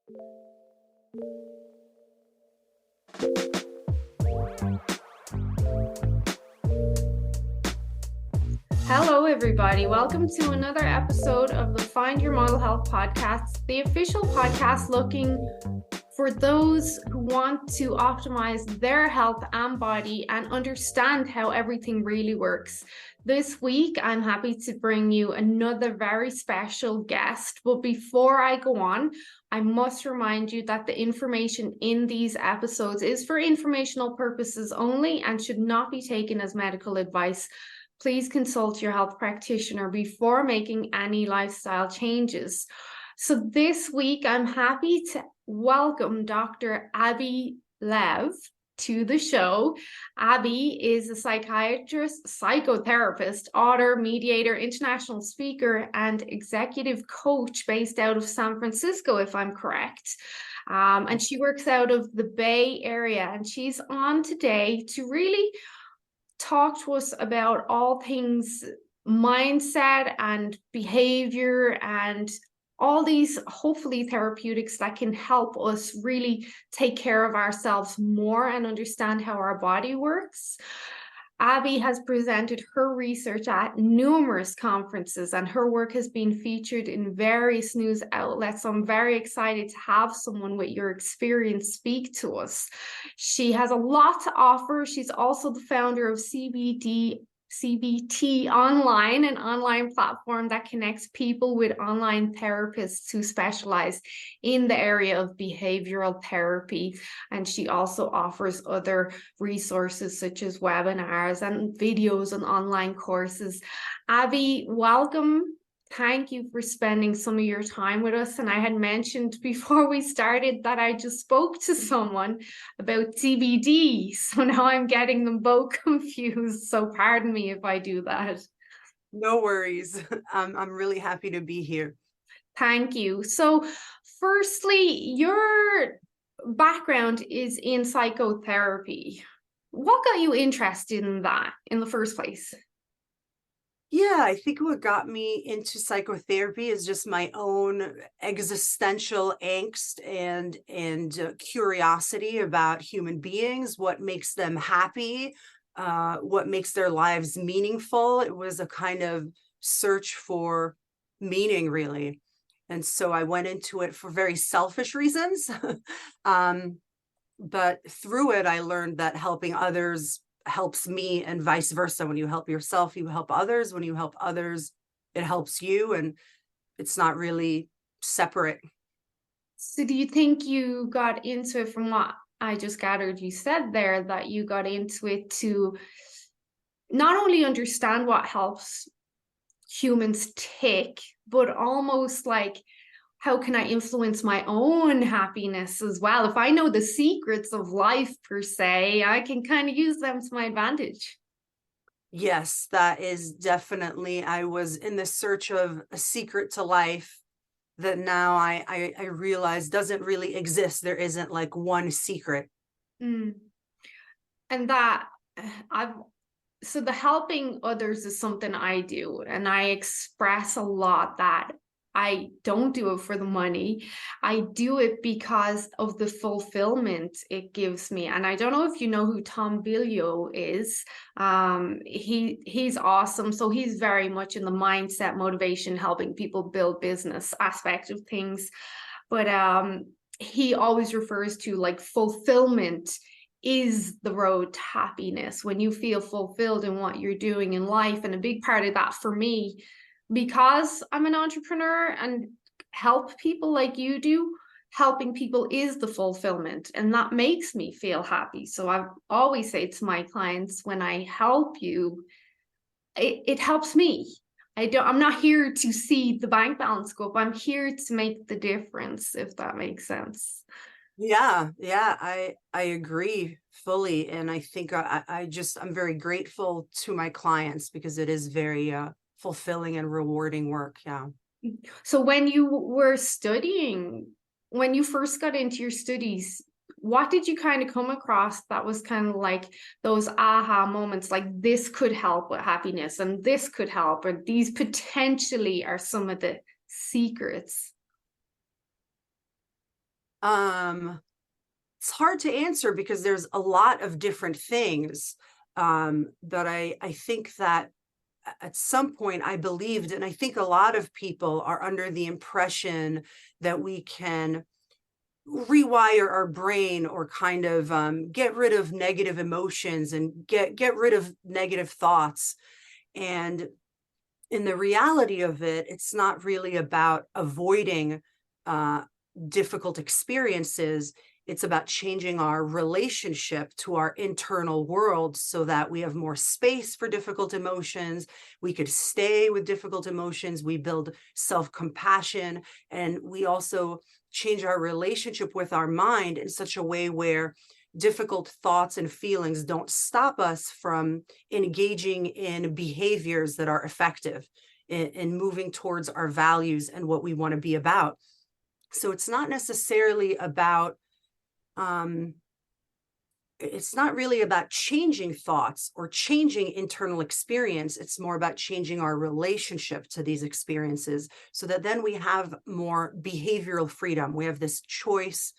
Hello, everybody. Welcome to another episode of the Find Your Model Health podcast, the official podcast looking for those who want to optimize their health and body and understand how everything really works. This week, I'm happy to bring you another very special guest. But before I go on, I must remind you that the information in these episodes is for informational purposes only and should not be taken as medical advice. Please consult your health practitioner before making any lifestyle changes. So this week, I'm happy to welcome Dr. Avigail Lev to the show. Abby is a psychiatrist, psychotherapist, author, mediator, international speaker, and executive coach based out of San Francisco, if I'm correct. And she works out of the Bay Area, and she's on today to really talk to us about all things mindset and behavior and all these hopefully therapeutics that can help us really take care of ourselves more and understand how our body works. Abby has presented her research at numerous conferences and her work has been featured in various news outlets. So I'm very excited to have someone with your experience speak to us. She has a lot to offer. She's also the founder of CBT Online, an online platform that connects people with online therapists who specialize in the area of behavioral therapy. And she also offers other resources such as webinars and videos and online courses. Abby, welcome. Thank you for spending some of your time with us. And I had mentioned before we started that I just spoke to someone about CBD. So now I'm getting them both confused. So pardon me if I do that. No worries. I'm really happy to be here. Thank you. So firstly, your background is in psychotherapy. What got you interested in that in the first place? Yeah, I think what got me into psychotherapy is just my own existential angst and curiosity about human beings, what makes them happy, what makes their lives meaningful. It was a kind of search for meaning, really. And so I went into it for very selfish reasons. But through it, I learned that helping others helps me and vice versa. When you help yourself, you help others. When you help others, it helps you. And it's not really separate. So do you think you got into it from what I just gathered you said there, that you got into it to not only understand what helps humans tick, but almost like, how can I influence my own happiness as well? If I know the secrets of life per se, I can kind of use them to my advantage. Yes, that is definitely, I was in the search of a secret to life that now I realize doesn't really exist. There isn't like one secret. And that so the helping others is something I do, and I express a lot that I don't do it for the money. I do it because of the fulfillment it gives me. And I don't know if you know who Tom Bilyeu is. He's awesome. So he's very much in the mindset, motivation, helping people build business aspect of things. But he always refers to like fulfillment is the road to happiness, when you feel fulfilled in what you're doing in life. And a big part of that for me, because I'm an entrepreneur and help people like you do, helping people is the fulfillment, and that makes me feel happy. So I always say to my clients, when I help you, it helps me. I'm not here to see the bank balance go up. I'm here to make the difference, if that makes sense. Yeah, I agree fully. And I think I'm very grateful to my clients because it is very fulfilling and rewarding work. Yeah. So when you were studying, when you first got into your studies, what did you kind of come across that was kind of like those aha moments, like this could help with happiness and this could help, or these potentially are some of the secrets? It's hard to answer because there's a lot of different things. But I think that at some point I believed, and I think a lot of people are under the impression that we can rewire our brain or kind of get rid of negative emotions and get rid of negative thoughts. And in the reality of it, it's not really about avoiding uh, difficult experiences. It's about changing our relationship to our internal world so that we have more space for difficult emotions. We could stay with difficult emotions. We build self-compassion, and we also change our relationship with our mind in such a way where difficult thoughts and feelings don't stop us from engaging in behaviors that are effective in moving towards our values and what we want to be about. So it's not necessarily about it's not really about changing thoughts or changing internal experience. It's more about changing our relationship to these experiences so that then we have more behavioral freedom. We have this choice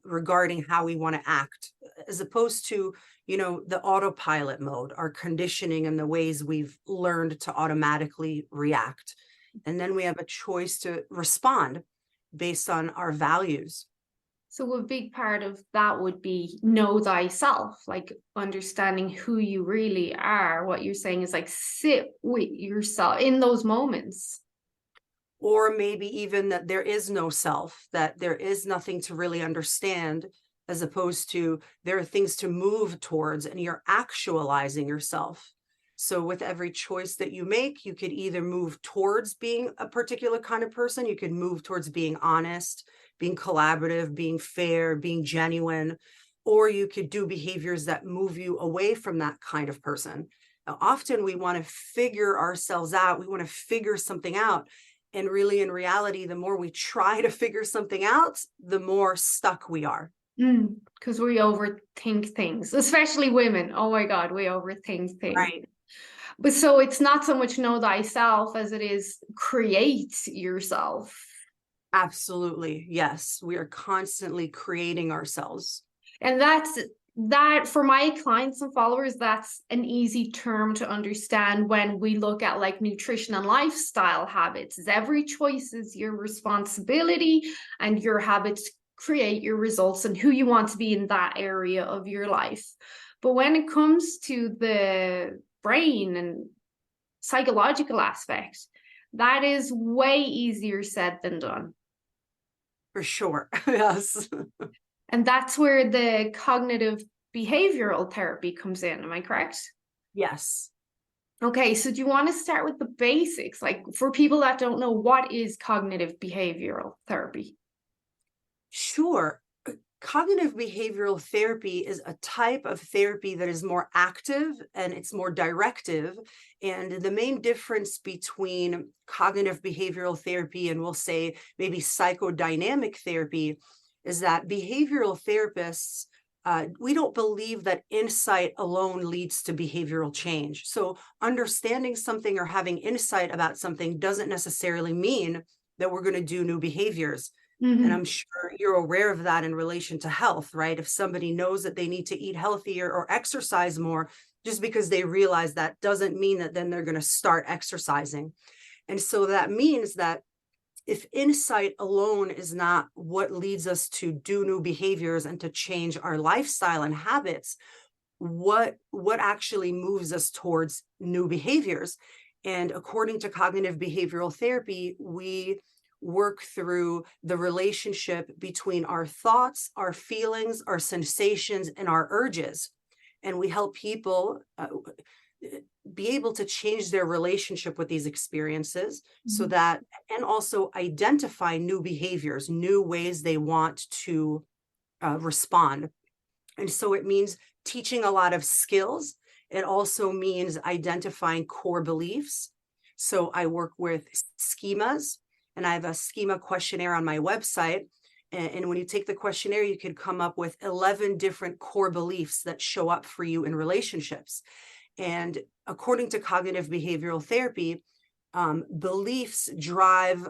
regarding how we want to act, as opposed to, the autopilot mode, our conditioning and the ways we've learned to automatically react. And then we have a choice to respond based on our values. So a big part of that would be know thyself, like understanding who you really are. What you're saying is like sit with yourself in those moments. Or maybe even that there is no self, that there is nothing to really understand, as opposed to there are things to move towards and you're actualizing yourself. So with every choice that you make, you could either move towards being a particular kind of person, you could move towards being honest, being collaborative, being fair, being genuine, or you could do behaviors that move you away from that kind of person. Now, often we want to figure ourselves out, we want to figure something out. And really, in reality, the more we try to figure something out, the more stuck we are. Because we overthink things, especially women. Oh my God, we overthink things. Right. But so it's not so much know thyself as it is create yourself. Absolutely. Yes. We are constantly creating ourselves. And that for my clients and followers, that's an easy term to understand when we look at like nutrition and lifestyle habits. Is every choice is your responsibility, and your habits create your results and who you want to be in that area of your life. But when it comes to the brain and psychological aspect, that is way easier said than done. For sure. Yes. And that's where the cognitive behavioral therapy comes in. Am I correct? Yes. Okay, so do you want to start with the basics? Like for people that don't know, what is cognitive behavioral therapy? Sure. Cognitive behavioral therapy is a type of therapy that is more active and it's more directive. And the main difference between cognitive behavioral therapy and we'll say maybe psychodynamic therapy is that behavioral therapists, we don't believe that insight alone leads to behavioral change. So understanding something or having insight about something doesn't necessarily mean that we're going to do new behaviors. And I'm sure you're aware of that in relation to health, right? If somebody knows that they need to eat healthier or exercise more, just because they realize that doesn't mean that then they're going to start exercising. And so that means that if insight alone is not what leads us to do new behaviors and to change our lifestyle and habits, what actually moves us towards new behaviors? And according to cognitive behavioral therapy, we work through the relationship between our thoughts, our feelings, our sensations, and our urges. And we help people be able to change their relationship with these experiences so that, and also identify new behaviors, new ways they want to respond. And so it means teaching a lot of skills. It also means identifying core beliefs. So I work with schemas, and I have a schema questionnaire on my website. And when you take the questionnaire, you could come up with 11 different core beliefs that show up for you in relationships. And according to cognitive behavioral therapy, beliefs drive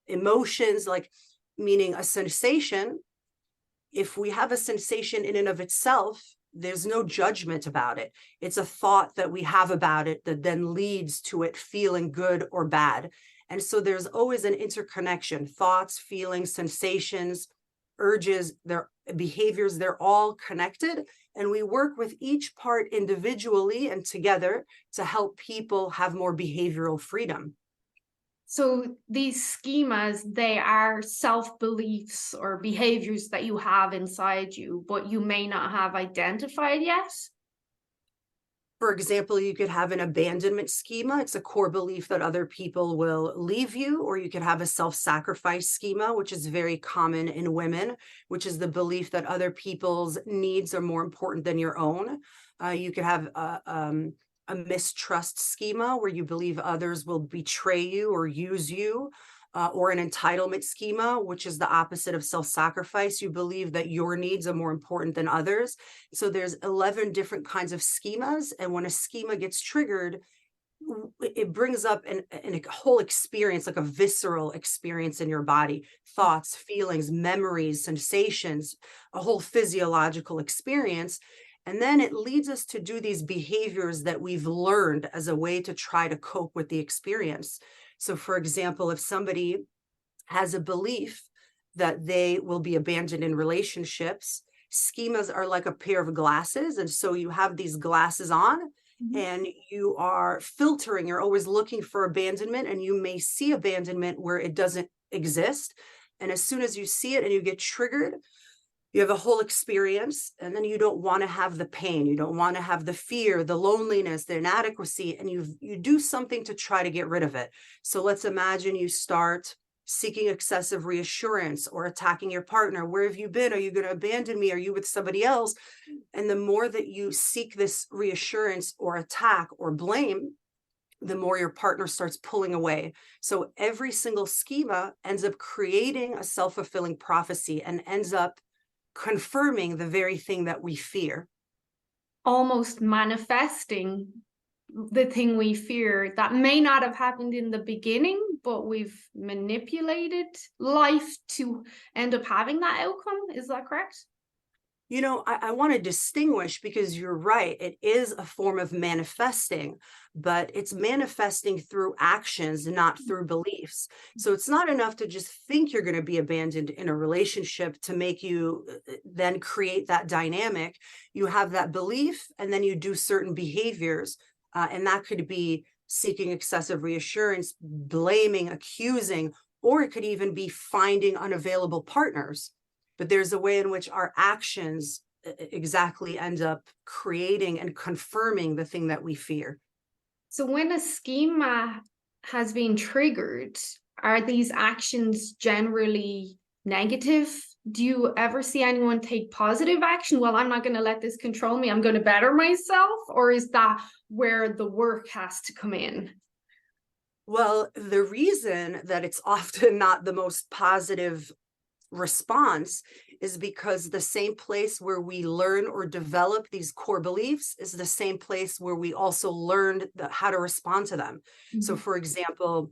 emotions. Like meaning a sensation. If we have a sensation in and of itself, there's no judgment about it. It's a thought that we have about it that then leads to it feeling good or bad. And so there's always an interconnection. Thoughts, feelings, sensations, urges, their behaviors, they're all connected. And we work with each part individually and together to help people have more behavioral freedom. So these schemas, they are self-beliefs or behaviors that you have inside you, but you may not have identified yet. For example, you could have an abandonment schema. It's a core belief that other people will leave you, or you could have a self-sacrifice schema, which is very common in women, which is the belief that other people's needs are more important than your own. You could have a mistrust schema where you believe others will betray you or use you, or an entitlement schema, which is the opposite of self-sacrifice. You believe that your needs are more important than others. So there's 11 different kinds of schemas. And when a schema gets triggered, it brings up a whole experience, like a visceral experience in your body, thoughts, feelings, memories, sensations, a whole physiological experience. And then it leads us to do these behaviors that we've learned as a way to try to cope with the experience. So, for example, if somebody has a belief that they will be abandoned in relationships, schemas are like a pair of glasses. And so you have these glasses on and you are filtering. You're always looking for abandonment, and you may see abandonment where it doesn't exist. And as soon as you see it and you get triggered, you have a whole experience, and then you don't want to have the pain. You don't want to have the fear, the loneliness, the inadequacy, and you do something to try to get rid of it. So let's imagine you start seeking excessive reassurance or attacking your partner. Where have you been? Are you going to abandon me? Are you with somebody else? And the more that you seek this reassurance or attack or blame, the more your partner starts pulling away. So every single schema ends up creating a self-fulfilling prophecy and ends up confirming the very thing that we fear. Almost manifesting the thing we fear that may not have happened in the beginning, but we've manipulated life to end up having that outcome. Is that correct? You know, I want to distinguish, because you're right, it is a form of manifesting, but it's manifesting through actions, not through beliefs. So it's not enough to just think you're going to be abandoned in a relationship to make you then create that dynamic. You have that belief, and then you do certain behaviors, and that could be seeking excessive reassurance, blaming, accusing, or it could even be finding unavailable partners. But there's a way in which our actions exactly end up creating and confirming the thing that we fear. So when a schema has been triggered, are these actions generally negative? Do you ever see anyone take positive action? Well, I'm not going to let this control me. I'm going to better myself. Or is that where the work has to come in? Well, the reason that it's often not the most positive response is because the same place where we learn or develop these core beliefs is the same place where we also learned how to respond to them. So, for example,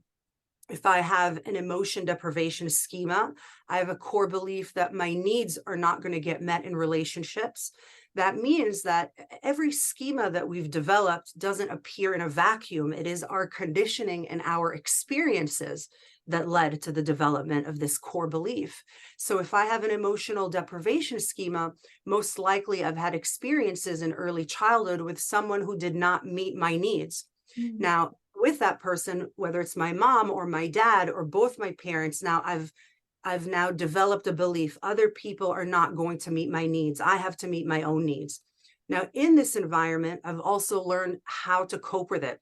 if I have an emotion deprivation schema, I have a core belief that my needs are not going to get met in relationships. That means that every schema that we've developed doesn't appear in a vacuum. It is our conditioning and our experiences that led to the development of this core belief. So if I have an emotional deprivation schema, most likely I've had experiences in early childhood with someone who did not meet my needs. Now, with that person, whether it's my mom or my dad or both my parents, now I've now developed a belief other people are not going to meet my needs. I have to meet my own needs. Now, in this environment, I've also learned how to cope with it.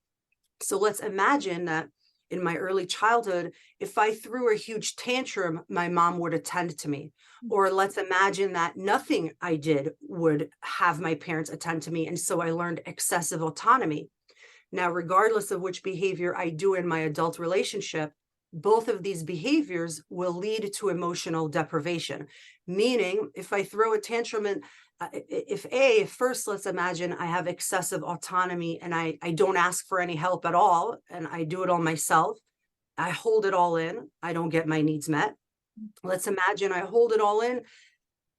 So let's imagine that in my early childhood, if I threw a huge tantrum, my mom would attend to me. Or let's imagine that nothing I did would have my parents attend to me. And so I learned excessive autonomy. Now, regardless of which behavior I do in my adult relationship, both of these behaviors will lead to emotional deprivation. Meaning, if I throw a tantrum and first, let's imagine I have excessive autonomy and I don't ask for any help at all, and I do it all myself. I hold it all in. I don't get my needs met. Let's imagine I hold it all in,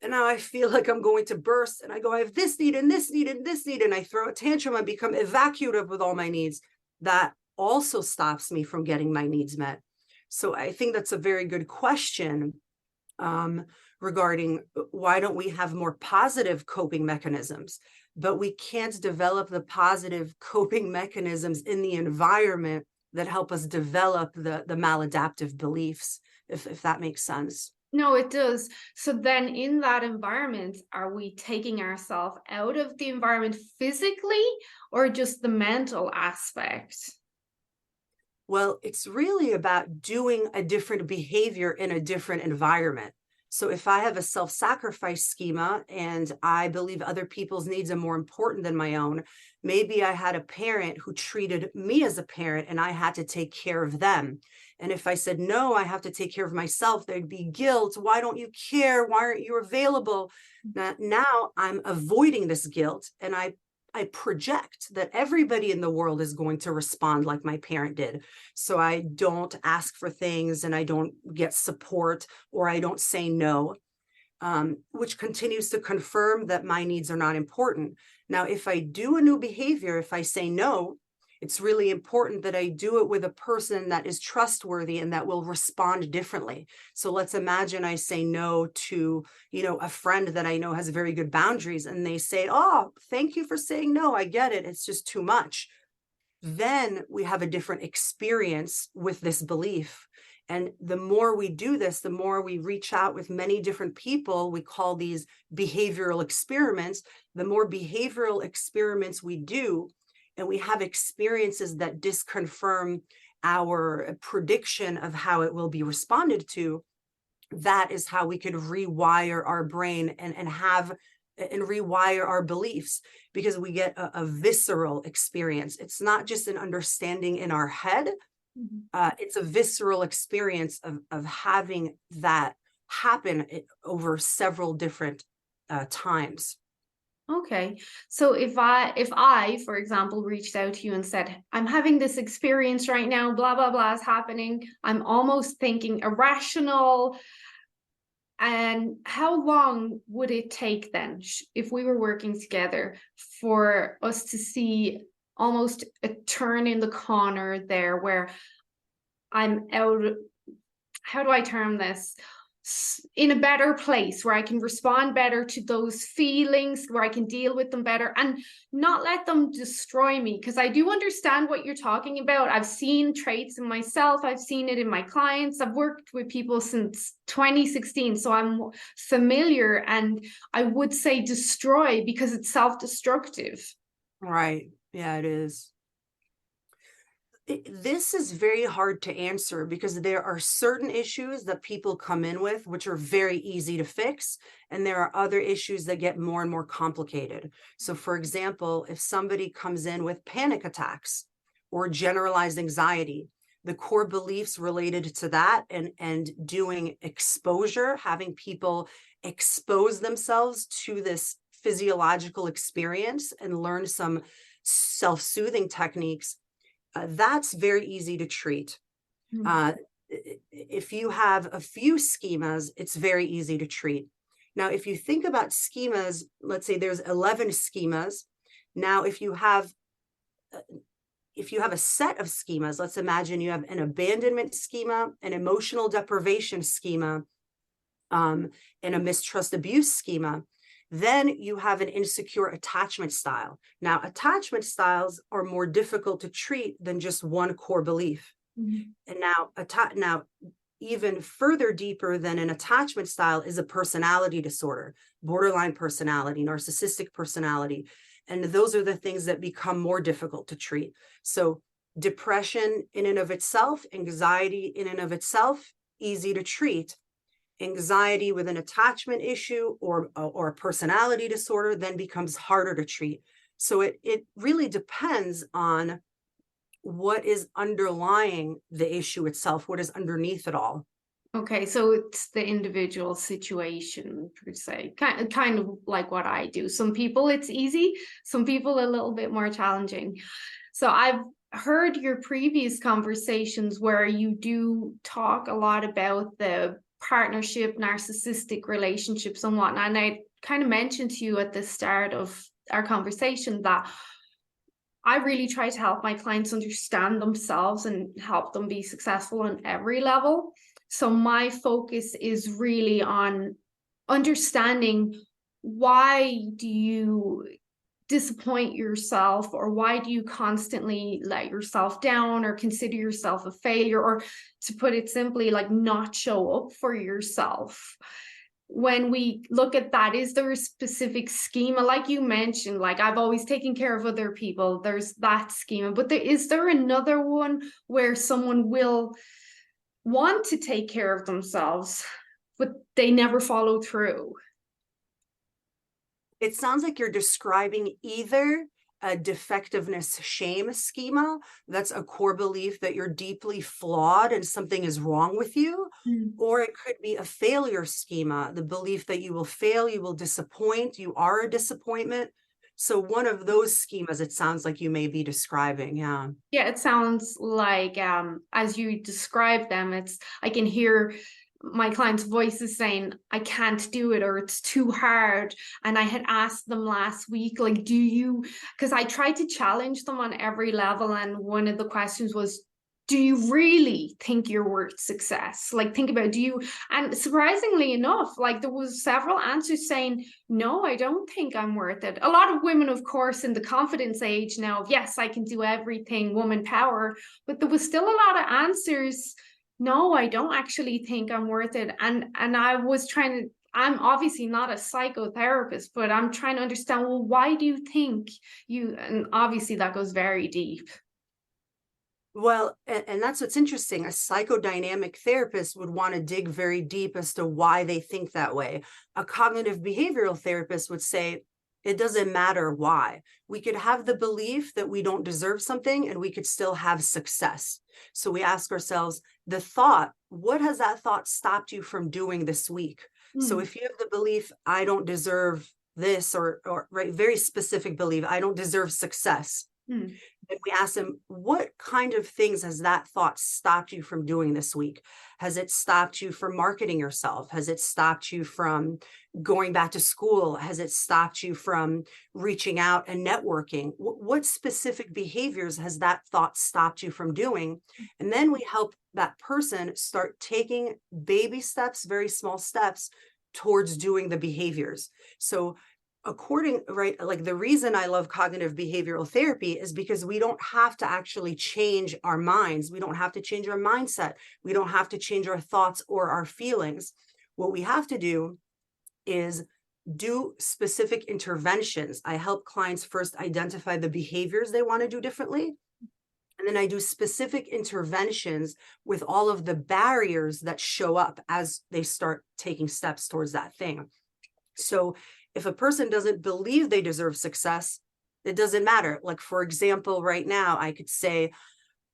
and now I feel like I'm going to burst, and I go, I have this need and this need and this need, and I throw a tantrum and become evacuative with all my needs. That also stops me from getting my needs met. So I think that's a very good question regarding why don't we have more positive coping mechanisms, but we can't develop the positive coping mechanisms in the environment that help us develop the maladaptive beliefs, if that makes sense. No, it does. So then in that environment, are we taking ourselves out of the environment physically or just the mental aspect? Well, it's really about doing a different behavior in a different environment. So if I have a self-sacrifice schema and I believe other people's needs are more important than my own, maybe I had a parent who treated me as a parent and I had to take care of them. And if I said, no, I have to take care of myself, there'd be guilt. Why don't you care? Why aren't you available? Now I'm avoiding this guilt, and I project that everybody in the world is going to respond like my parent did. So I don't ask for things, and I don't get support, or I don't say no, which continues to confirm that my needs are not important. Now, if I do a new behavior, if I say no, it's really important that I do it with a person that is trustworthy and that will respond differently. So let's imagine I say no to, a friend that I know has very good boundaries, and they say, oh, thank you for saying no. I get it. It's just too much. Then we have a different experience with this belief. And the more we do this, the more we reach out with many different people. We call these behavioral experiments. The more behavioral experiments we do, and we have experiences that disconfirm our prediction of how it will be responded to, that is how we could rewire our brain and rewire our beliefs, because we get a visceral experience. It's not just an understanding in our head. It's a visceral experience of having that happen over several different times. Okay. So if I, for example, reached out to you and said, I'm having this experience right now, blah, blah, blah is happening. I'm almost thinking irrational. And how long would it take then, if we were working together, for us to see almost a turn in the corner there where I'm out, how do I term this? In a better place where I can respond better to those feelings, where I can deal with them better and not let them destroy me. Because I do understand what you're talking about. I've seen traits in myself. I've seen it in my clients. I've worked with people since 2016. So I'm familiar, and I would say destroy because it's self-destructive. Right. Yeah, it is. This is very hard to answer because there are certain issues that people come in with, which are very easy to fix. And there are other issues that get more and more complicated. So for example, if somebody comes in with panic attacks or generalized anxiety, the core beliefs related to that and doing exposure, having people expose themselves to this physiological experience and learn some self-soothing techniques, that's very easy to treat. If you have a few schemas, it's very easy to treat. Now, if you think about schemas, let's say there's 11 schemas. Now, if you have a set of schemas, let's imagine you have an abandonment schema, an emotional deprivation schema, and a mistrust abuse schema. Then you have an insecure attachment style. Now, attachment styles are more difficult to treat than just one core belief. And now, even further deeper than an attachment style is a personality disorder, borderline personality, narcissistic personality. And those are the things that become more difficult to treat. So depression in and of itself, anxiety in and of itself, easy to treat. Anxiety with an attachment issue or a personality disorder then becomes harder to treat. So it really depends on what is underlying the issue itself, what is underneath it all. Okay, so it's the individual situation per se, kind of like what I do. Some people it's easy, some people a little bit more challenging. So I've heard your previous conversations where you do talk a lot about the partnership, narcissistic relationships and whatnot. And I kind of mentioned to you at the start of our conversation that I really try to help my clients understand themselves and help them be successful on every level. So my focus is really on understanding, why do you disappoint yourself, or why do you constantly let yourself down or consider yourself a failure, or, to put it simply, like, not show up for yourself? When we look at that, is there a specific schema, like you mentioned, like, I've always taken care of other people, there's that schema, but is there another one where someone will want to take care of themselves but they never follow through? It sounds like you're describing either a defectiveness shame schema, that's a core belief that you're deeply flawed and something is wrong with you, or it could be a failure schema, the belief that you will fail, you will disappoint, you are a disappointment. So one of those schemas, it sounds like you may be describing. Yeah. Yeah, it sounds like, as you describe them, I can hear my clients' voices saying, I can't do it, or it's too hard. And I had asked them last week, like, because I tried to challenge them on every level. And one of the questions was, do you really think you're worth success? Like, think about, and surprisingly enough, like, there was several answers saying, no, I don't think I'm worth it. A lot of women, of course, in the confidence age now, yes, I can do everything, woman power, but there was still a lot of answers, no, I don't actually think I'm worth it. And I was trying to, I'm obviously not a psychotherapist, but I'm trying to understand, well, why do you think and obviously that goes very deep. Well, and that's what's interesting. A psychodynamic therapist would want to dig very deep as to why they think that way. A cognitive behavioral therapist would say, it doesn't matter why. We could have the belief that we don't deserve something and we could still have success. So we ask ourselves, the thought, what has that thought stopped you from doing this week? So if you have the belief, I don't deserve this, or right, very specific belief, I don't deserve success. And we ask them, what kind of things has that thought stopped you from doing this week? Has it stopped you from marketing yourself? Has it stopped you from going back to school? Has it stopped you from reaching out and networking? What specific behaviors has that thought stopped you from doing? And then we help that person start taking baby steps, very small steps towards doing the behaviors. So right, like, the reason I love cognitive behavioral therapy is because we don't have to actually change our minds. We don't have to change our mindset. We don't have to change our thoughts or our feelings. What we have to do is do specific interventions. I help clients first identify the behaviors they want to do differently. And then I do specific interventions with all of the barriers that show up as they start taking steps towards that thing. So if a person doesn't believe they deserve success, it doesn't matter. Like, for example, right now, I could say,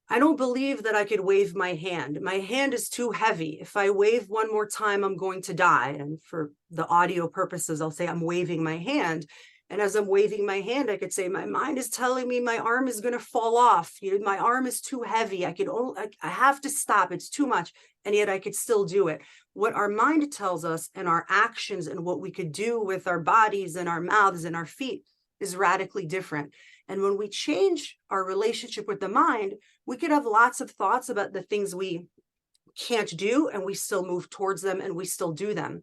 I don't believe that I could wave my hand. My hand is too heavy. If I wave one more time, I'm going to die. And for the audio purposes, I'll say I'm waving my hand. And as I'm waving my hand, I could say, my mind is telling me my arm is going to fall off. My arm is too heavy. I have to stop. It's too much. And yet I could still do it. What our mind tells us and our actions and what we could do with our bodies and our mouths and our feet is radically different. And when we change our relationship with the mind, we could have lots of thoughts about the things we can't do, and we still move towards them and we still do them.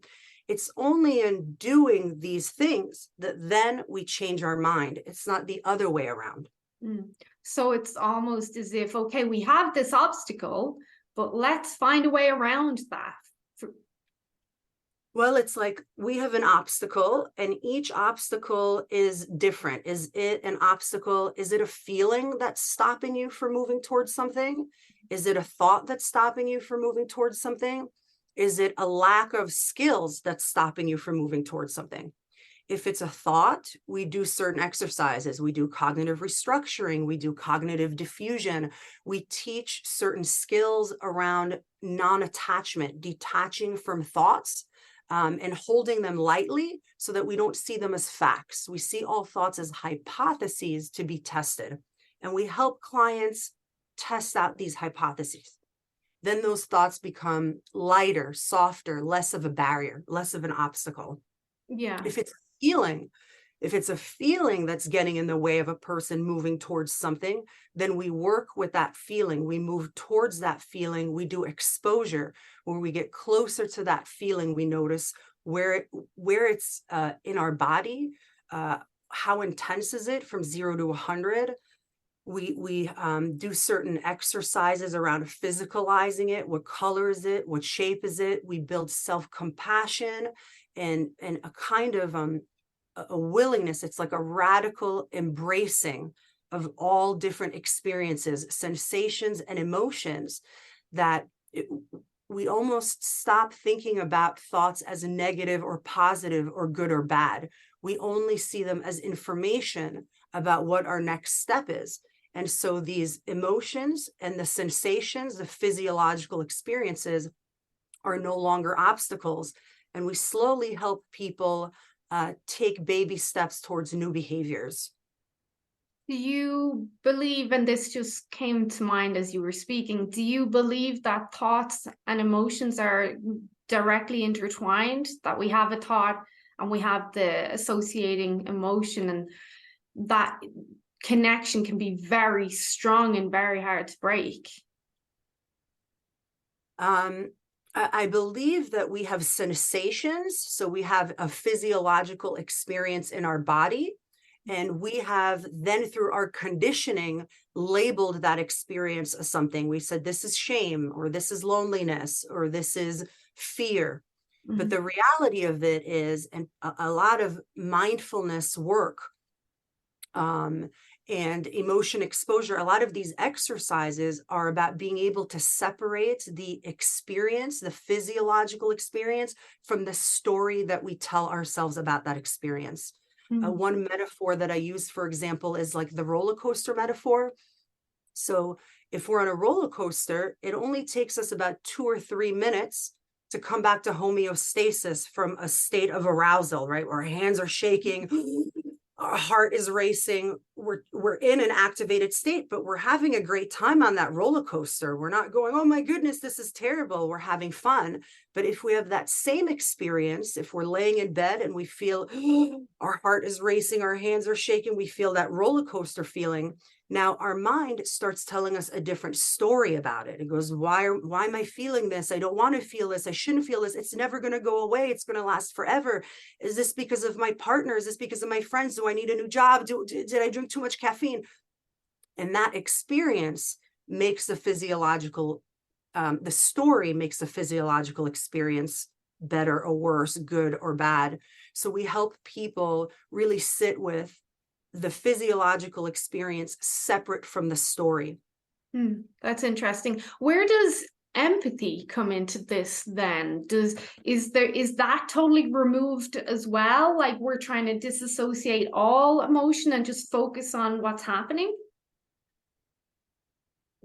It's only in doing these things that then we change our mind. It's not the other way around. So it's almost as if, okay, we have this obstacle, but let's find a way around that. Well, it's like we have an obstacle, and each obstacle is different. Is it an obstacle? Is it a feeling that's stopping you from moving towards something? Is it a thought that's stopping you from moving towards something? Is it a lack of skills that's stopping you from moving towards something? If it's a thought, we do certain exercises. We do cognitive restructuring. We do cognitive diffusion. We teach certain skills around non-attachment, detaching from thoughts, and holding them lightly so that we don't see them as facts. We see all thoughts as hypotheses to be tested. And we help clients test out these hypotheses. Then those thoughts become lighter, softer, less of a barrier, less of an obstacle. Yeah. If it's a feeling that's getting in the way of a person moving towards something, then we work with that feeling. We move towards that feeling. We do exposure where we get closer to that feeling. We notice where it's in our body. How intense is it from 0 to 100? We do certain exercises around physicalizing it. What color is it? What shape is it? We build self-compassion and a kind of a willingness. It's like a radical embracing of all different experiences, sensations, and emotions that we almost stop thinking about thoughts as negative or positive or good or bad. We only see them as information about what our next step is. And so these emotions and the sensations, the physiological experiences are no longer obstacles. And we slowly help people take baby steps towards new behaviors. Do you believe, and this just came to mind as you were speaking, do you believe that thoughts and emotions are directly intertwined, that we have a thought and we have the associating emotion, and that connection can be very strong and very hard to break? I believe that we have sensations. So we have a physiological experience in our body, and we have then through our conditioning labeled that experience as something. We said, this is shame, or this is loneliness, or this is fear. Mm-hmm. But the reality of it is, and a lot of mindfulness work, and emotion exposure, a lot of these exercises are about being able to separate the experience, the physiological experience, from the story that we tell ourselves about that experience. Mm-hmm. One metaphor that I use, for example, is like the roller coaster metaphor. So if we're on a roller coaster, it only takes us about 2 or 3 minutes to come back to homeostasis from a state of arousal, right? Where our hands are shaking, our heart is racing, we're in an activated state, but we're having a great time on that roller coaster. We're not going, oh my goodness, this is terrible. We're having fun. But if we have that same experience, if we're laying in bed and we feel our heart is racing, our hands are shaking, we feel that roller coaster feeling. Now our mind starts telling us a different story about it. It goes, why am I feeling this? I don't want to feel this. I shouldn't feel this. It's never going to go away. It's going to last forever. Is this because of my partner? Is this because of my friends? Do I need a new job? Did I drink too much caffeine? And that experience makes the physiological, the story makes the physiological experience better or worse, good or bad. So we help people really sit with the physiological experience separate from the story. That's interesting. Where does empathy come into this then? Is that totally removed as well? Like we're trying to disassociate all emotion and just focus on what's happening?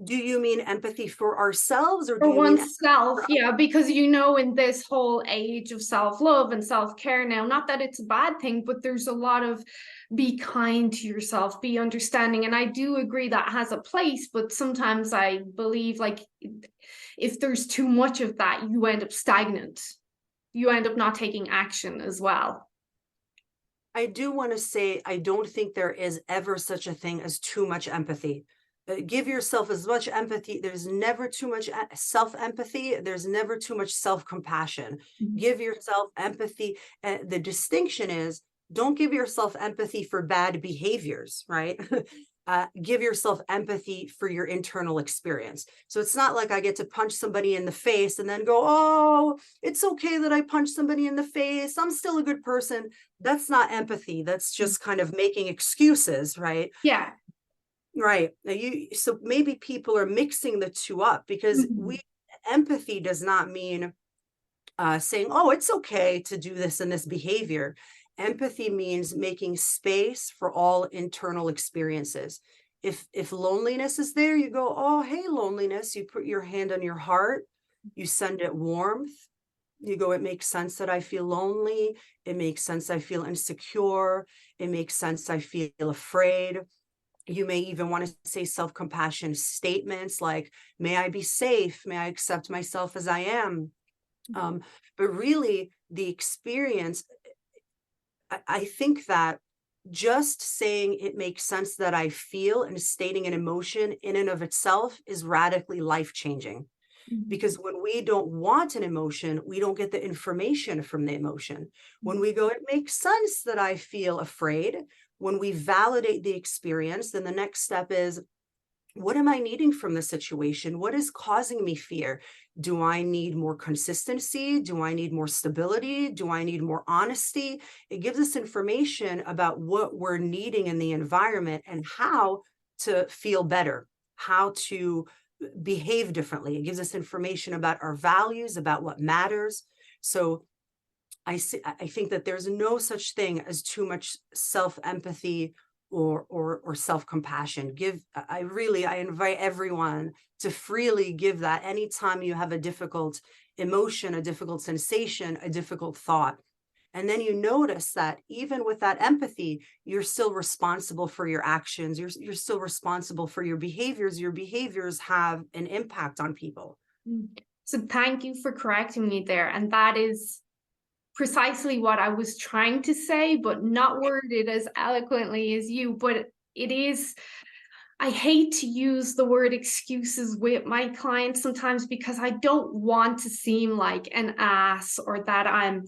Do you mean empathy for ourselves, or do for you oneself? Yeah, because in this whole age of self-love and self-care now, not that it's a bad thing, but there's a lot of be kind to yourself, be understanding. And I do agree that has a place, but sometimes I believe like if there's too much of that, you end up stagnant. You end up not taking action as well. I do want to say, I don't think there is ever such a thing as too much empathy. Give yourself as much empathy. There's never too much self-empathy. There's never too much self-compassion. Mm-hmm. Give yourself empathy. The distinction is, don't give yourself empathy for bad behaviors, right? Give yourself empathy for your internal experience. So it's not like I get to punch somebody in the face and then go, oh, it's okay that I punched somebody in the face. I'm still a good person. That's not empathy. That's just kind of making excuses, right? Yeah. Right. So maybe people are mixing the two up, because empathy does not mean saying, oh, it's okay to do this and this behavior. Empathy means making space for all internal experiences. If loneliness is there, you go, oh, hey, loneliness. You put your hand on your heart, you send it warmth. You go, it makes sense that I feel lonely. It makes sense I feel insecure. It makes sense I feel afraid. You may even want to say self-compassion statements like, may I be safe? May I accept myself as I am? But really, the experience, I think that just saying it makes sense that I feel and stating an emotion in and of itself is radically life-changing. Because when we don't want an emotion, we don't get the information from the emotion. When we go, it makes sense that I feel afraid. When we validate the experience, then the next step is, what am I needing from the situation? What is causing me fear? Do I need more consistency? Do I need more stability? Do I need more honesty? It gives us information about what we're needing in the environment and how to feel better, how to behave differently. It gives us information about our values, about what matters. So I think that there's no such thing as too much self-empathy or self-compassion. I invite everyone to freely give that anytime you have a difficult emotion, a difficult sensation, a difficult thought. And then you notice that even with that empathy, you're still responsible for your actions. You're still responsible for your behaviors. Your behaviors have an impact on people. So thank you for correcting me there. And that is precisely what I was trying to say, but not worded as eloquently as you. But it is, I hate to use the word excuses with my clients sometimes because I don't want to seem like an ass or that I'm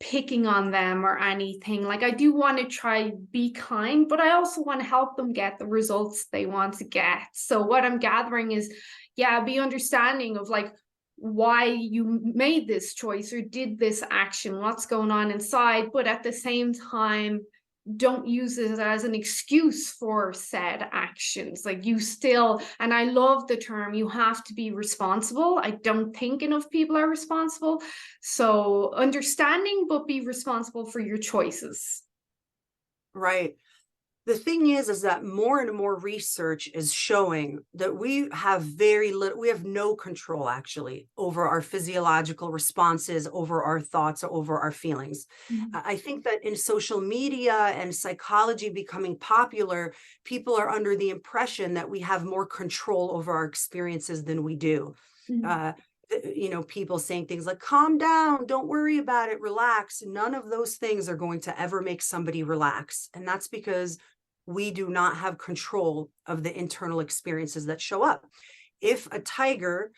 picking on them or anything. Like, I do want to try be kind, but I also want to help them get the results they want to get. So what I'm gathering is, yeah, be understanding of like why you made this choice or did this action, what's going on inside, but at the same time, don't use it as an excuse for said actions. Like, you still, and I love the term, you have to be responsible. I don't think enough people are responsible. So understanding, but be responsible for your choices. Right. The thing is that more and more research is showing that we have very little, we have no control actually over our physiological responses, over our thoughts, or over our feelings. I think that in social media and psychology becoming popular, people are under the impression that we have more control over our experiences than we do. People saying things like, calm down, don't worry about it, relax. None of those things are going to ever make somebody relax. And that's because we do not have control of the internal experiences that show up. If a tiger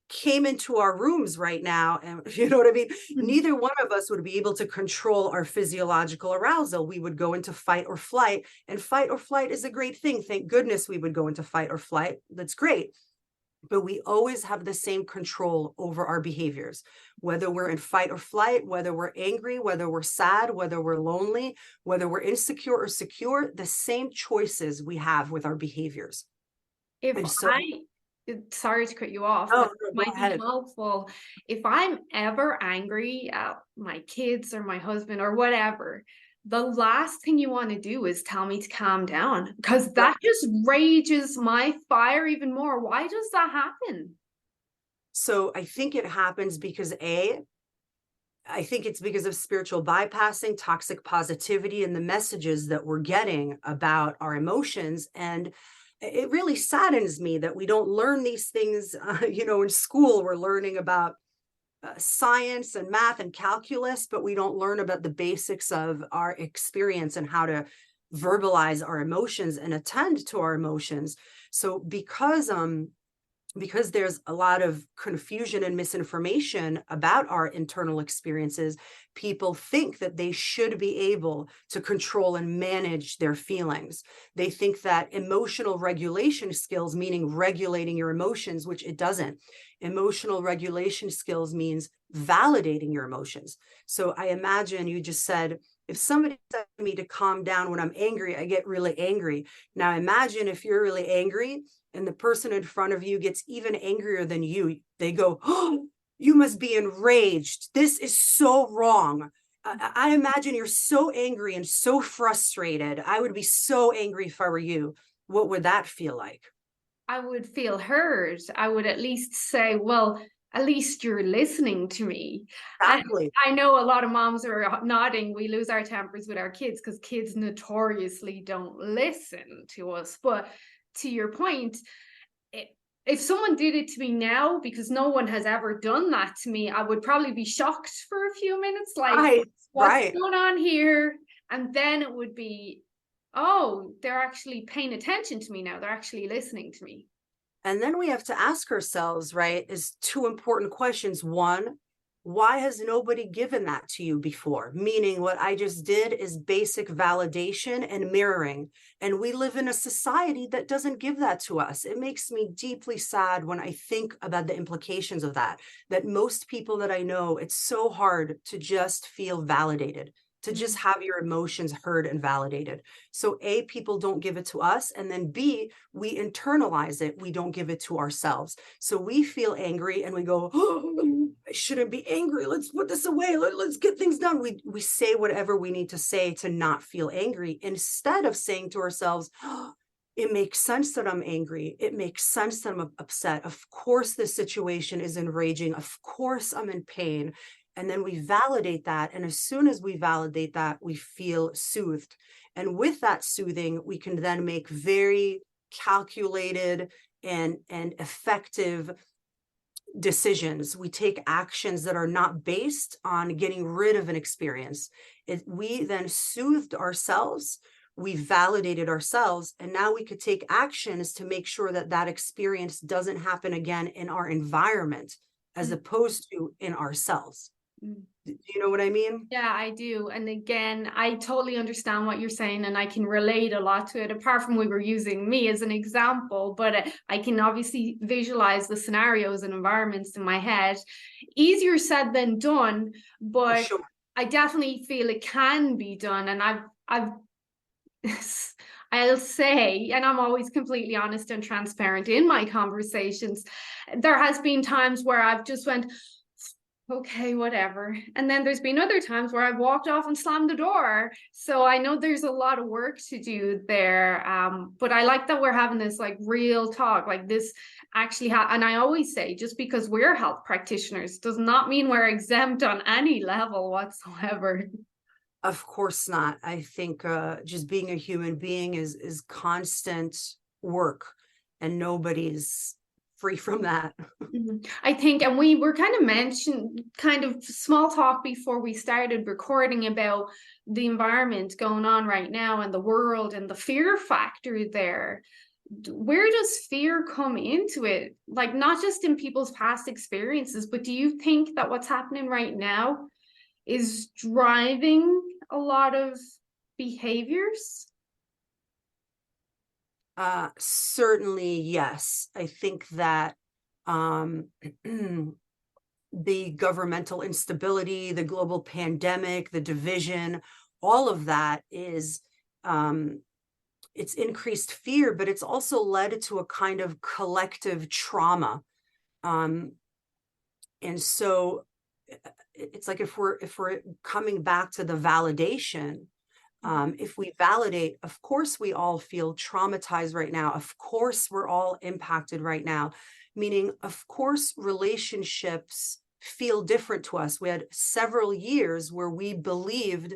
came into our rooms right now, and you know what I mean, neither one of us would be able to control our physiological arousal. We would go into fight or flight, and fight or flight is a great thing. Thank goodness we would go into fight or flight. That's great. But we always have the same control over our behaviors, whether we're in fight or flight, whether we're angry, whether we're sad, whether we're lonely, whether we're insecure or secure, the same choices we have with our behaviors. Sorry to cut you off, but it might be helpful. If I'm ever angry at my kids or my husband or whatever, the last thing you want to do is tell me to calm down, because that just rages my fire even more. Why does that happen? So I think it happens because I think it's because of spiritual bypassing, toxic positivity, and the messages that we're getting about our emotions. And it really saddens me that we don't learn these things, in school. We're learning about science and math and calculus, but we don't learn about the basics of our experience and how to verbalize our emotions and attend to our emotions. So because there's a lot of confusion and misinformation about our internal experiences, people think that they should be able to control and manage their feelings. They think that emotional regulation skills, meaning regulating your emotions, which it doesn't. Emotional regulation skills means validating your emotions. So I imagine you just said, if somebody said to me to calm down when I'm angry, I get really angry. Now imagine if you're really angry and the person in front of you gets even angrier than you. They go, oh, you must be enraged. This is so wrong. I imagine you're so angry and so frustrated. I would be so angry if I were you. What would that feel like? I would feel heard. I would at least say, well, at least you're listening to me. Exactly. And I know a lot of moms are nodding. We lose our tempers with our kids because kids notoriously don't listen to us. But to your point, if someone did it to me now, because no one has ever done that to me, I would probably be shocked for a few minutes, like, Right, what's right. going on here? And then it would be, oh, they're actually paying attention to me now. They're actually listening to me. And then we have to ask ourselves, right, is two important questions. One, why has nobody given that to you before? Meaning what I just did is basic validation and mirroring. And we live in a society that doesn't give that to us. It makes me deeply sad when I think about the implications of that most people that I know, it's so hard to just feel validated, to just have your emotions heard and validated. So A, people don't give it to us. And then B, we internalize it. We don't give it to ourselves. So we feel angry and we go, oh, I shouldn't be angry. Let's put this away. Let's get things done. We say whatever we need to say to not feel angry, instead of saying to ourselves, oh, it makes sense that I'm angry. It makes sense that I'm upset. Of course, this situation is enraging. Of course, I'm in pain. And then we validate that. And as soon as we validate that, we feel soothed. And with that soothing, we can then make very calculated and effective decisions. We take actions that are not based on getting rid of an experience. We then soothed ourselves. We validated ourselves. And now we could take actions to make sure that that experience doesn't happen again in our environment, as opposed to in ourselves. Do you know what I mean? Yeah, I do. And again, I totally understand what you're saying, and I can relate a lot to it, apart from we were using me as an example, but I can obviously visualize the scenarios and environments in my head. Easier said than done, but Sure. I definitely feel it can be done. And I've I'll say, and I'm always completely honest and transparent in my conversations, there has been times where I've just went, okay, whatever. And then there's been other times where I've walked off and slammed the door. So I know there's a lot of work to do there. But I like that we're having this like real talk, like this actually. And I always say, just because we're health practitioners does not mean we're exempt on any level whatsoever. Of course not. I think just being a human being is constant work, and nobody's free from that. I think, and we were kind of mentioned kind of small talk before we started recording about the environment going on right now and the world and the fear factor there. Where does fear come into it? Like, not just in people's past experiences, but do you think that what's happening right now is driving a lot of behaviors? Certainly, yes. I think that the governmental instability, the global pandemic, the division, all of that is it's increased fear, but it's also led to a kind of collective trauma. And so it's like if we're coming back to the validation, if we validate, of course, we all feel traumatized right now. Of course, we're all impacted right now, meaning, of course, relationships feel different to us. We had several years where we believed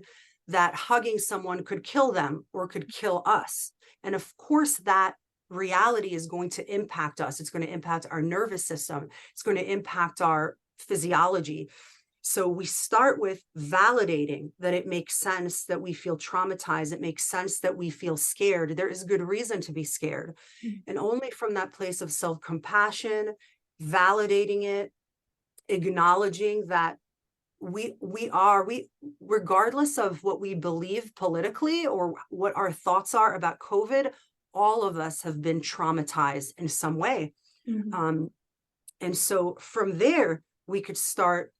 that hugging someone could kill them or could kill us. And of course, that reality is going to impact us. It's going to impact our nervous system. It's going to impact our physiology. So we start with validating that it makes sense that we feel traumatized. It makes sense that we feel scared. There is good reason to be scared. And only from that place of self-compassion, validating it, acknowledging that we regardless of what we believe politically or what our thoughts are about COVID, all of us have been traumatized in some way. And so from there, we could start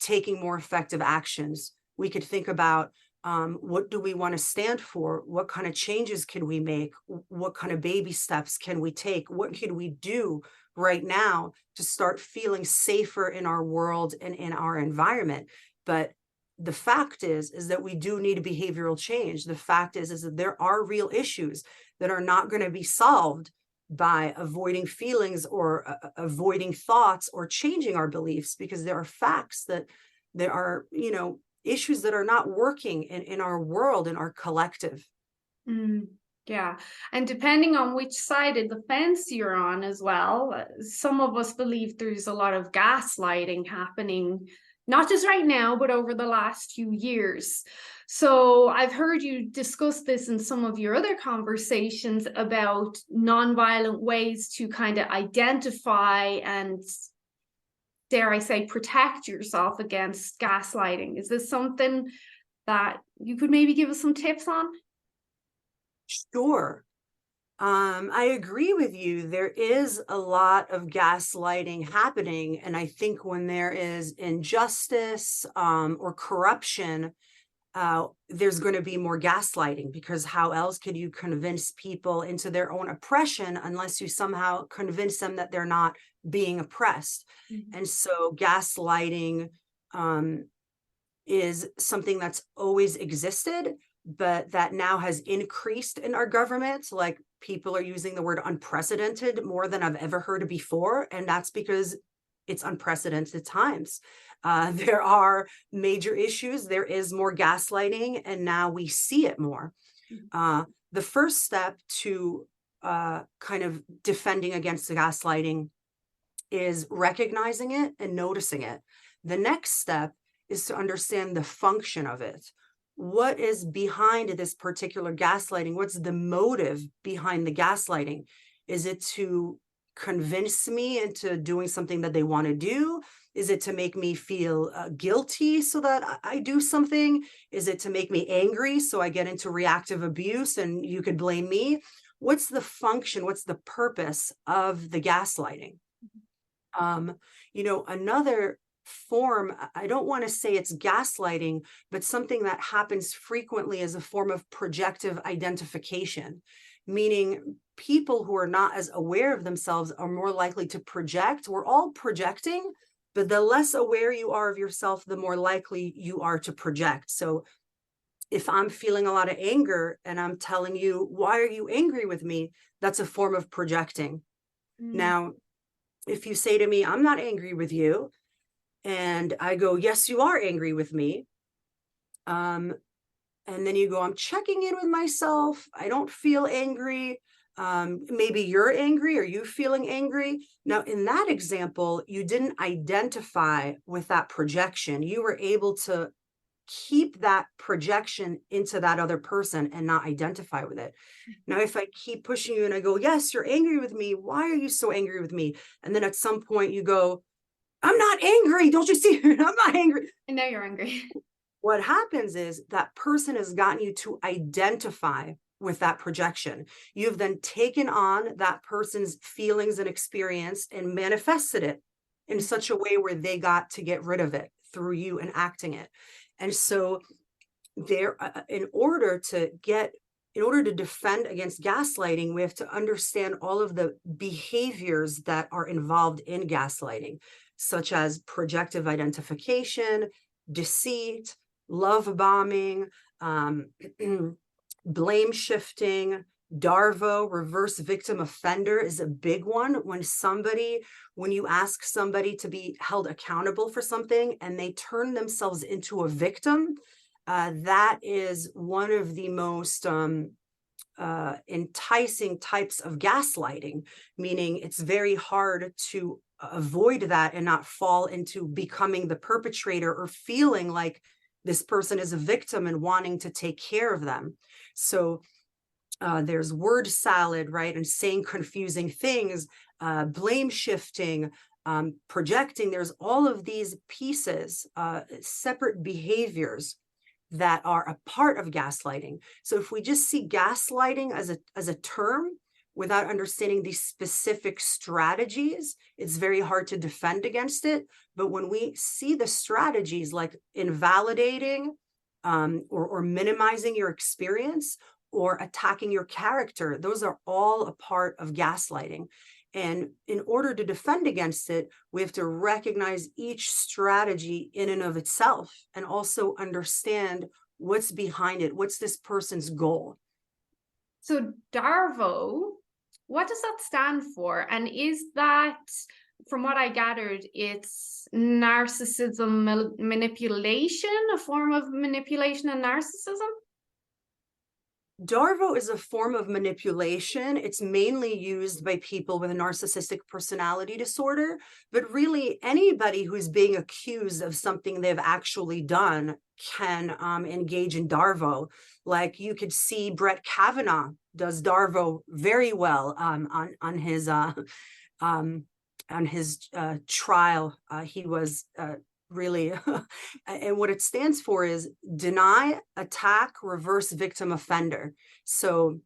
taking more effective actions. We could think about what do we want to stand for? What kind of changes can we make? What kind of baby steps can we take? What can we do right now to start feeling safer in our world and in our environment? But the fact is that we do need a behavioral change. The fact is that there are real issues that are not going to be solved by avoiding feelings or avoiding thoughts or changing our beliefs, because there are facts that there are, issues that are not working in our world, in our collective. Yeah. And depending on which side of the fence you're on as well, some of us believe there's a lot of gaslighting happening, not just right now, but over the last few years. So I've heard you discuss this in some of your other conversations about nonviolent ways to kind of identify and, dare I say, protect yourself against gaslighting. Is this something that you could maybe give us some tips on? Sure. I agree with you. There is a lot of gaslighting happening. And I think when there is injustice or corruption, there's going to be more gaslighting, because how else could you convince people into their own oppression unless you somehow convince them that they're not being oppressed? Mm-hmm. And so gaslighting is something that's always existed, but that now has increased in our government. Like, people are using the word unprecedented more than I've ever heard before. And that's because it's unprecedented times. There are major issues. There is more gaslighting, and now we see it more. The first step to kind of defending against the gaslighting is recognizing it and noticing it. The next step is to understand the function of it. What is behind this particular gaslighting? What's the motive behind the gaslighting? Is it to convince me into doing something that they want to do? Is it to make me feel guilty so that I do something? Is it to make me angry so I get into reactive abuse and you could blame me? What's the function? What's the purpose of the gaslighting? Another form, I don't want to say it's gaslighting, but something that happens frequently is a form of projective identification, meaning people who are not as aware of themselves are more likely to project. We're all projecting, but the less aware you are of yourself, the more likely you are to project. So if I'm feeling a lot of anger and I'm telling you, why are you angry with me? That's a form of projecting. Now, if you say to me, I'm not angry with you, and I go, yes, you are angry with me. And then you go, I'm checking in with myself. I don't feel angry. Maybe you're angry. Are you feeling angry? Now, in that example, you didn't identify with that projection. You were able to keep that projection into that other person and not identify with it. Now, if I keep pushing you and I go, yes, you're angry with me. Why are you so angry with me? And then at some point you go, I'm not angry. Don't you see? I'm not angry. And now you're angry. What happens is that person has gotten you to identify with that projection. You've then taken on that person's feelings and experience and manifested it in such a way where they got to get rid of it through you enacting it. And so there, in order to defend against gaslighting, we have to understand all of the behaviors that are involved in gaslighting, such as projective identification, deceit, love bombing, blame shifting. DARVO, reverse victim offender, is a big one. When you ask somebody to be held accountable for something and they turn themselves into a victim, that is one of the most enticing types of gaslighting, meaning it's very hard to avoid that and not fall into becoming the perpetrator or feeling like this person is a victim and wanting to take care of them. So there's word salad, right? And saying confusing things, blame shifting, projecting. There's all of these pieces, separate behaviors that are a part of gaslighting. So if we just see gaslighting as a term without understanding these specific strategies, it's very hard to defend against it. But when we see the strategies like invalidating or minimizing your experience or attacking your character, those are all a part of gaslighting. And in order to defend against it, we have to recognize each strategy in and of itself and also understand what's behind it. What's this person's goal? So DARVO What does that stand for? And is that, from what I gathered, it's narcissism manipulation, a form of manipulation and narcissism? DARVO is a form of manipulation. It's mainly used by people with a narcissistic personality disorder, but really anybody who's being accused of something they've actually done can engage in DARVO. Like you could see Brett Kavanaugh does DARVO very well on his trial. He was really and what it stands for is deny, attack, reverse victim offender. So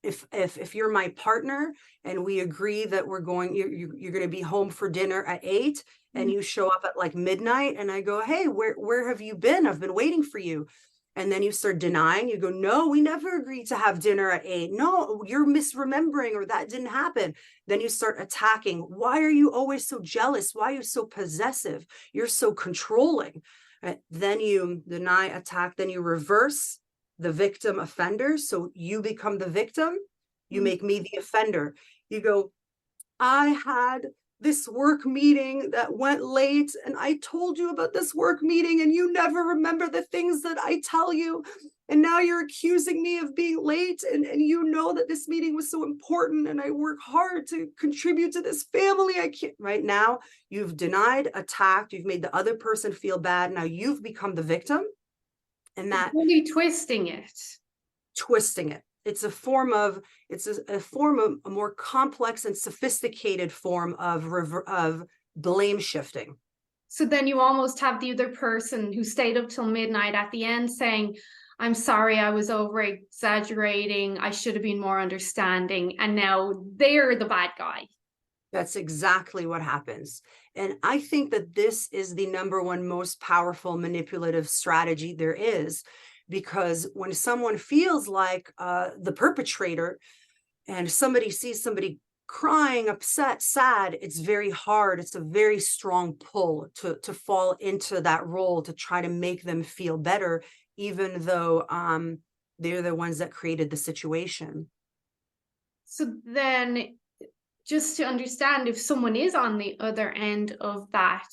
if you're my partner and we agree that you're going to be home for dinner at 8 and you show up at like midnight and I go, hey, where have you been? I've been waiting for you. And then you start denying, you go, no, we never agreed to have dinner at 8. No, you're misremembering, or that didn't happen. Then you start attacking. Why are you always so jealous? Why are you so possessive? You're so controlling. Right? Then you deny, attack, then you reverse the victim offender. So you become the victim. You make me the offender. You go, I had this work meeting that went late and I told you about this work meeting and you never remember the things that I tell you. And now you're accusing me of being late and you know that this meeting was so important and I work hard to contribute to this family. I can't. Right now, you've denied, attacked, you've made the other person feel bad. Now you've become the victim. And that Really twisting it. Twisting it. It's a form of a more complex and sophisticated form of blame shifting. So then you almost have the other person who stayed up till midnight at the end saying, I'm sorry, I was over exaggerating. I should have been more understanding. And now they're the bad guy. That's exactly what happens. And I think that this is the number one most powerful manipulative strategy there is. Because when someone feels like the perpetrator and somebody sees somebody crying, upset, sad, it's very hard. It's a very strong pull to fall into that role to try to make them feel better, even though they're the ones that created the situation. So then, just to understand, if someone is on the other end of that,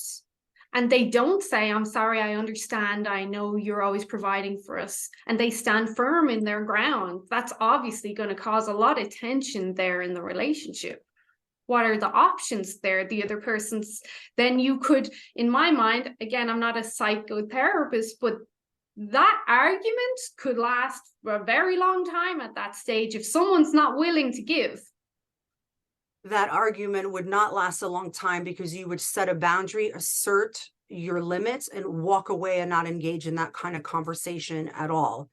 and they don't say, I'm sorry, I understand, I know you're always providing for us, and they stand firm in their ground, that's obviously going to cause a lot of tension there in the relationship. What are the options there? The other person's, then you could, in my mind, again, I'm not a psychotherapist, but that argument could last for a very long time at that stage if someone's not willing to give. That argument would not last a long time because you would set a boundary, assert your limits, and walk away and not engage in that kind of conversation at all.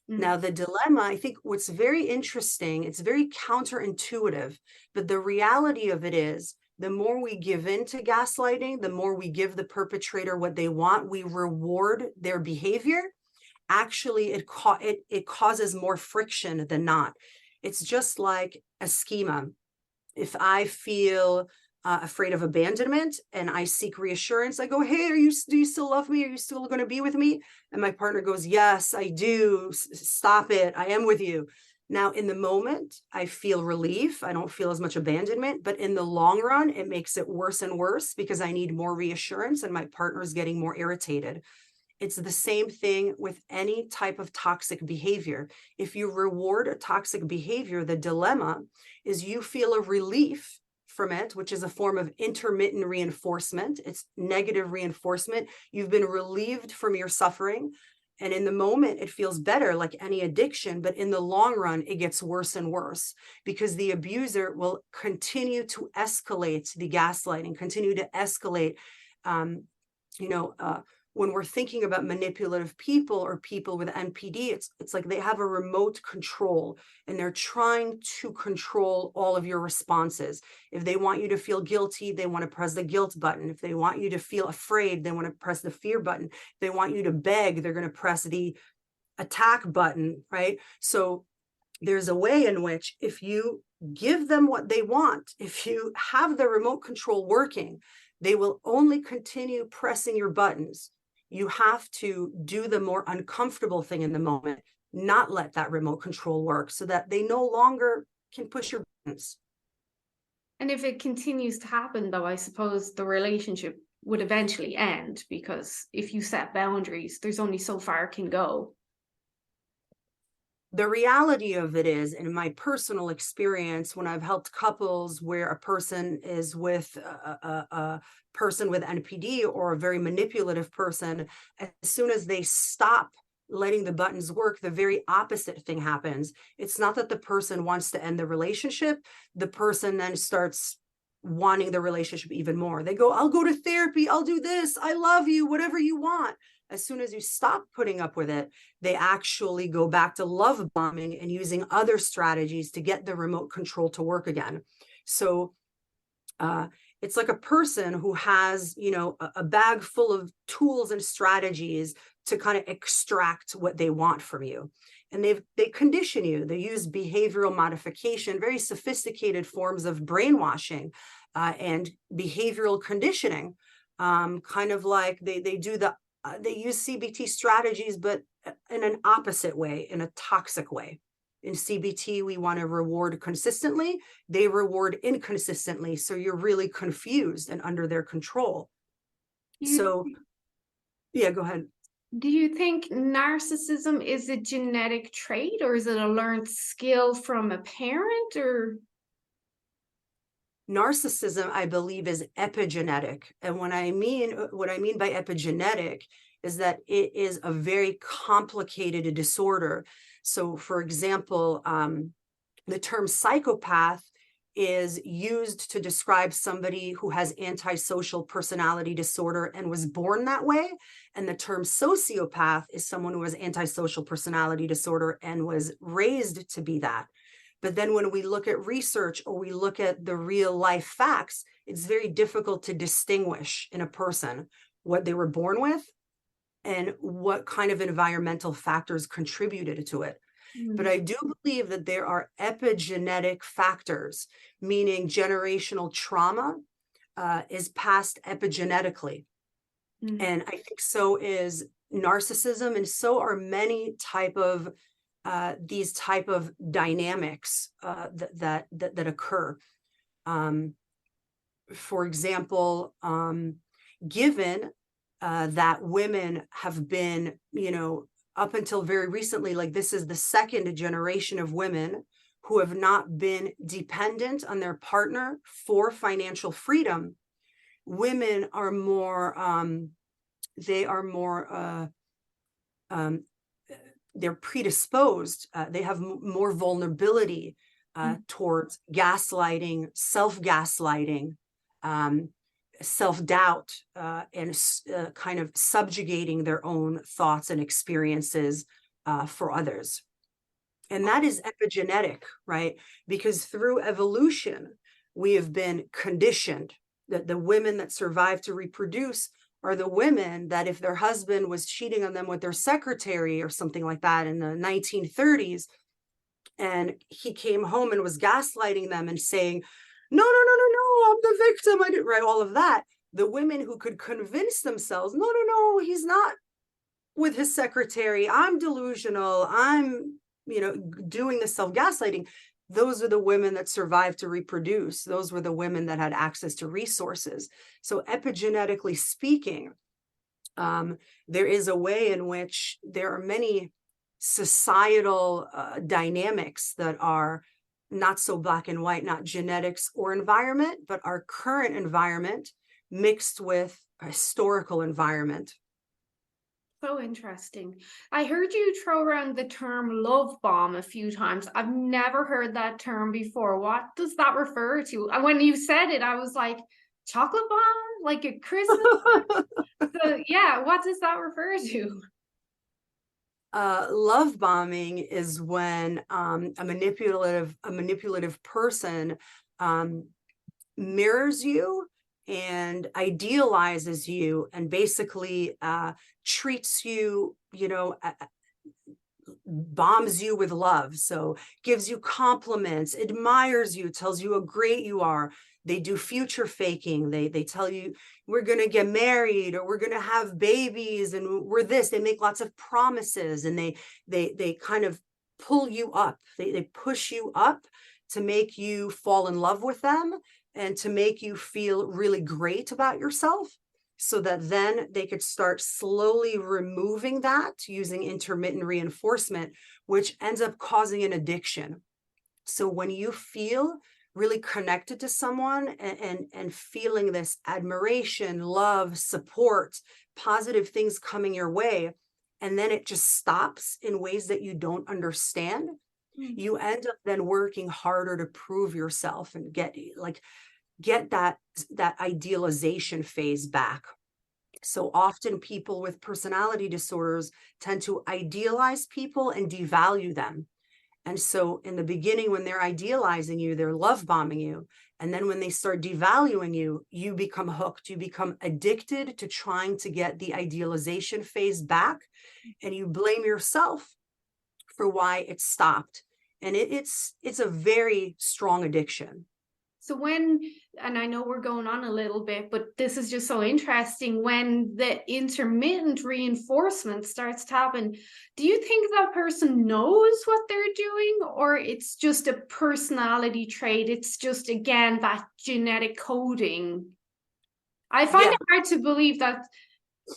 Now, the dilemma, I think what's very interesting, it's very counterintuitive, but the reality of it is the more we give in to gaslighting, the more we give the perpetrator what they want, we reward their behavior. Actually, it causes more friction than not. It's just like a schema. If I feel afraid of abandonment and I seek reassurance, I go, hey, do you still love me? Are you still going to be with me? And my partner goes, yes, I do. Stop it. I am with you. Now, in the moment, I feel relief. I don't feel as much abandonment, but in the long run, it makes it worse and worse because I need more reassurance and my partner is getting more irritated. It's the same thing with any type of toxic behavior. If you reward a toxic behavior, the dilemma is you feel a relief from it, which is a form of intermittent reinforcement. It's negative reinforcement. You've been relieved from your suffering. And in the moment, it feels better, like any addiction. But in the long run, it gets worse and worse because the abuser will continue to escalate the gaslighting, continue to escalate, when we're thinking about manipulative people or people with NPD, it's like they have a remote control and they're trying to control all of your responses. If they want you to feel guilty, they want to press the guilt button. If they want you to feel afraid, they want to press the fear button. If they want you to beg, they're going to press the attack button, right? So there's a way in which if you give them what they want, if you have the remote control working, they will only continue pressing your buttons. You have to do the more uncomfortable thing in the moment, not let that remote control work so that they no longer can push your And if it continues to happen, though, I suppose the relationship would eventually end, because if you set boundaries, there's only so far it can go. The reality of it is, in my personal experience, when I've helped couples where a person is with a person with NPD or a very manipulative person, as soon as they stop letting the buttons work, the very opposite thing happens. It's not that the person wants to end the relationship. The person then starts wanting the relationship even more. They go, I'll go to therapy. I'll do this. I love you, whatever you want. As soon as you stop putting up with it, they actually go back to love bombing and using other strategies to get the remote control to work again. So it's like a person who has, a bag full of tools and strategies to kind of extract what they want from you. And they condition you. They use behavioral modification, very sophisticated forms of brainwashing and behavioral conditioning, kind of like they use CBT strategies, but in an opposite way, in a toxic way. In CBT, we want to reward consistently. They reward inconsistently. So you're really confused and under their control. Yeah, go ahead. Do you think narcissism is a genetic trait, or is it a learned skill from a parent? Or narcissism, I believe, is epigenetic. And what I mean by epigenetic is that it is a very complicated disorder. So, for example, the term psychopath is used to describe somebody who has antisocial personality disorder and was born that way. And the term sociopath is someone who has antisocial personality disorder and was raised to be that. But then when we look at research or we look at the real life facts, it's very difficult to distinguish in a person what they were born with and what kind of environmental factors contributed to it. But I do believe that there are epigenetic factors, meaning generational trauma is passed epigenetically. And I think so is narcissism, and so are many these type of dynamics that occur. For example, given that women have been, up until very recently, like this is the second generation of women who have not been dependent on their partner for financial freedom. Women are more, they're predisposed. They have more vulnerability towards gaslighting, self-gaslighting, self-doubt, and kind of subjugating their own thoughts and experiences for others. And that is epigenetic, right? Because through evolution, we have been conditioned that the women that survive to reproduce are the women that if their husband was cheating on them with their secretary or something like that in the 1930s, and he came home and was gaslighting them and saying, no, I'm the victim, I didn't write all of that. The women who could convince themselves, no, he's not with his secretary, I'm delusional, I'm, doing the self-gaslighting. Those are the women that survived to reproduce. Those were the women that had access to resources. So epigenetically speaking, there is a way in which there are many societal dynamics that are not so black and white, not genetics or environment, but our current environment mixed with a historical environment. So interesting. I heard you throw around the term love bomb a few times. I've never heard that term before. What does that refer to? And when you said it, I was like, chocolate bomb? Like a Christmas? So yeah, what does that refer to? Love bombing is when a manipulative person mirrors you and idealizes you and basically treats you, bombs you with love. So gives you compliments, admires you, tells you how great you are. They do future faking. They tell you we're going to get married or we're going to have babies and we're this. They make lots of promises and they kind of pull you up. They push you up to make you fall in love with them and to make you feel really great about yourself, so that then they could start slowly removing that using intermittent reinforcement, which ends up causing an addiction. So when you feel really connected to someone and feeling this admiration, love, support, positive things coming your way, and then it just stops in ways that you don't understand, you end up then working harder to prove yourself and get that idealization phase back. So often people with personality disorders tend to idealize people and devalue them. And so in the beginning, when they're idealizing you, they're love bombing you. And then when they start devaluing you, you become hooked, you become addicted to trying to get the idealization phase back. And you blame yourself for why it stopped. And it's a very strong addiction. So when, and I know we're going on a little bit, but this is just so interesting, when the intermittent reinforcement starts to happen, do you think that person knows what they're doing, or it's just a personality trait? It's just, again, that genetic coding. I find it hard to believe that,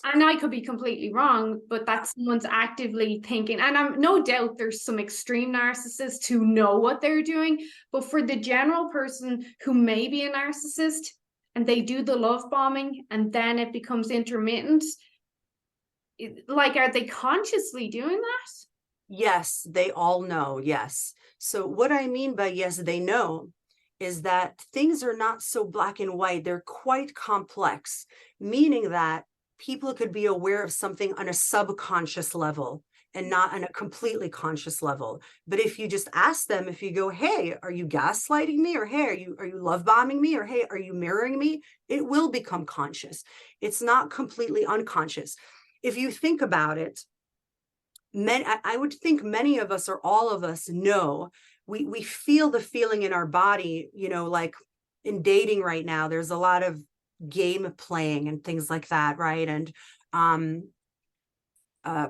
and I could be completely wrong, but that someone's actively thinking, and I'm no doubt there's some extreme narcissists who know what they're doing, but for the general person who may be a narcissist and they do the love bombing and then it becomes intermittent, are they consciously doing that? Yes, they all know. Yes. So what I mean by yes, they know is that things are not so black and white. They're quite complex, meaning that people could be aware of something on a subconscious level and not on a completely conscious level. But if you just ask them, if you go, hey, are you gaslighting me? Or hey, are you love bombing me? Or hey, are you mirroring me? It will become conscious. It's not completely unconscious. If you think about it, I would think many of us or all of us know, we feel the feeling in our body, like in dating right now, there's a lot of game playing and things like that, right? And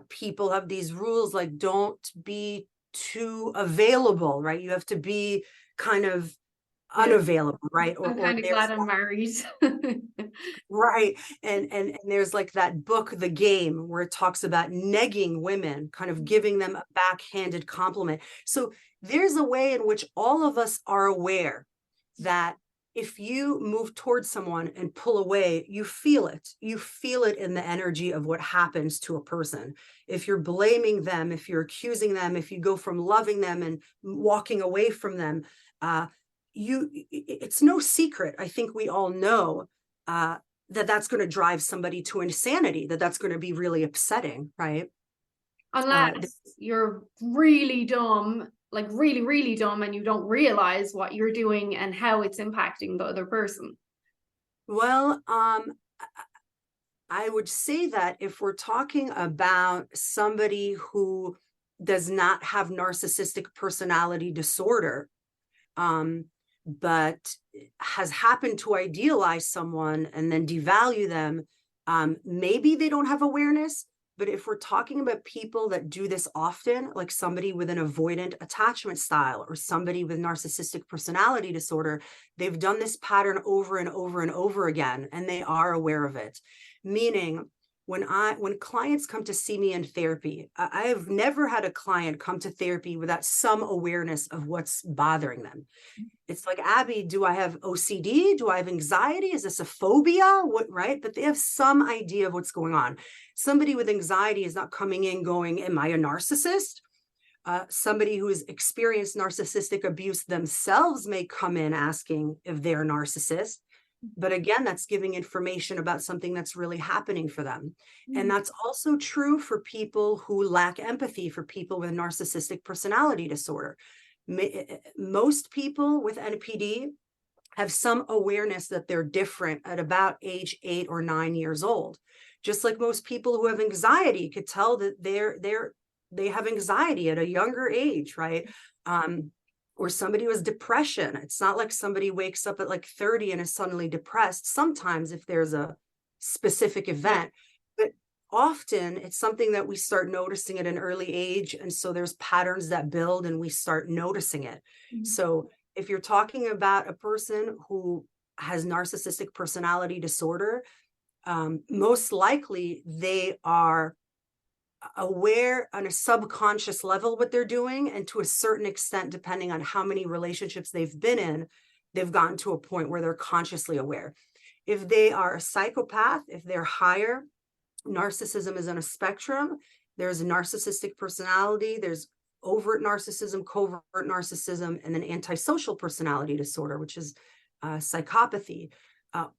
people have these rules like don't be too available, right? You have to be kind of unavailable, right? I'm kind of glad I'm married. Right. And there's like that book, The Game, where it talks about negging women, kind of giving them a backhanded compliment. So there's a way in which all of us are aware that if you move towards someone and pull away, you feel it. You feel it in the energy of what happens to a person. If you're blaming them, if you're accusing them, if you go from loving them and walking away from them, it's no secret. I think we all know that's going to drive somebody to insanity, that's going to be really upsetting, right? Unless you're really dumb, like really, really dumb, and you don't realize what you're doing and how it's impacting the other person. Well, I would say that if we're talking about somebody who does not have narcissistic personality disorder, but has happened to idealize someone and then devalue them, maybe they don't have awareness. But if we're talking about people that do this often, like somebody with an avoidant attachment style or somebody with narcissistic personality disorder, they've done this pattern over and over and over again, and they are aware of it. Meaning, when clients come to see me in therapy, I have never had a client come to therapy without some awareness of what's bothering them. It's like, Abby, do I have OCD? Do I have anxiety? Is this a phobia? What, right? But they have some idea of what's going on. Somebody with anxiety is not coming in going, am I a narcissist? Somebody who has experienced narcissistic abuse themselves may come in asking if they're a narcissist. But again, that's giving information about something that's really happening for them. And that's also true for people who lack empathy, for people with narcissistic personality disorder. Most people with NPD have some awareness that they're different at about age 8 or 9 years old. Just like most people who have anxiety could tell that they have anxiety at a younger age, right? Or somebody who has depression. It's not like somebody wakes up at like 30 and is suddenly depressed. Sometimes if there's a specific event, but often it's something that we start noticing at an early age. And so there's patterns that build and we start noticing it. So if you're talking about a person who has narcissistic personality disorder, most likely they are aware on a subconscious level what they're doing, and to a certain extent, depending on how many relationships they've been in, they've gotten to a point where they're consciously aware. If they are a psychopath, if they're higher, narcissism is on a spectrum. There's a narcissistic personality, there's overt narcissism, covert narcissism, and then antisocial personality disorder, which is psychopathy.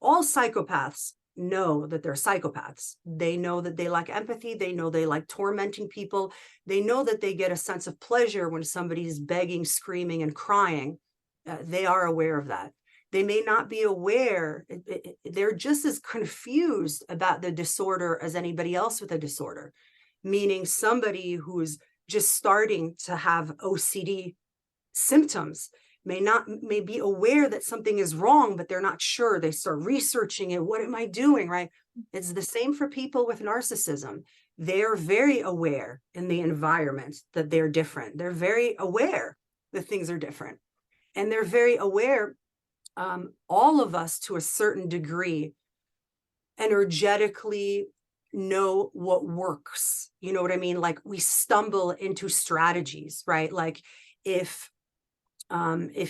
All psychopaths know that they're psychopaths. They know that they lack empathy. They know they like tormenting people. They know that they get a sense of pleasure when somebody's begging, screaming, and crying. They are aware of that. They may not be aware. They're just as confused about the disorder as anybody else with a disorder, meaning somebody who's just starting to have OCD symptoms may be aware that something is wrong, but they're not sure. They start researching it. What am I doing? Right? It's the same for people with narcissism. They're very aware in the environment that they're different. They're very aware that things are different. And they're very aware, all of us to a certain degree, energetically know what works. You know what I mean? Like we stumble into strategies, right? Like if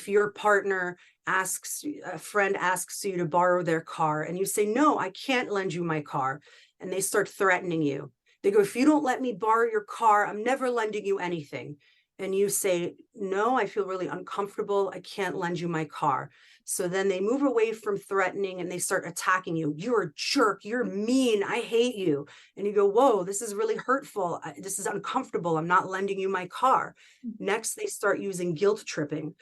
your partner a friend asks you to borrow their car and you say, no, I can't lend you my car. And they start threatening you. They go, if you don't let me borrow your car, I'm never lending you anything. And you say, no, I feel really uncomfortable. I can't lend you my car. So then they move away from threatening and they start attacking you. You're a jerk. You're mean. I hate you. And you go, whoa, this is really hurtful. This is uncomfortable. I'm not lending you my car. Next, they start using guilt tripping.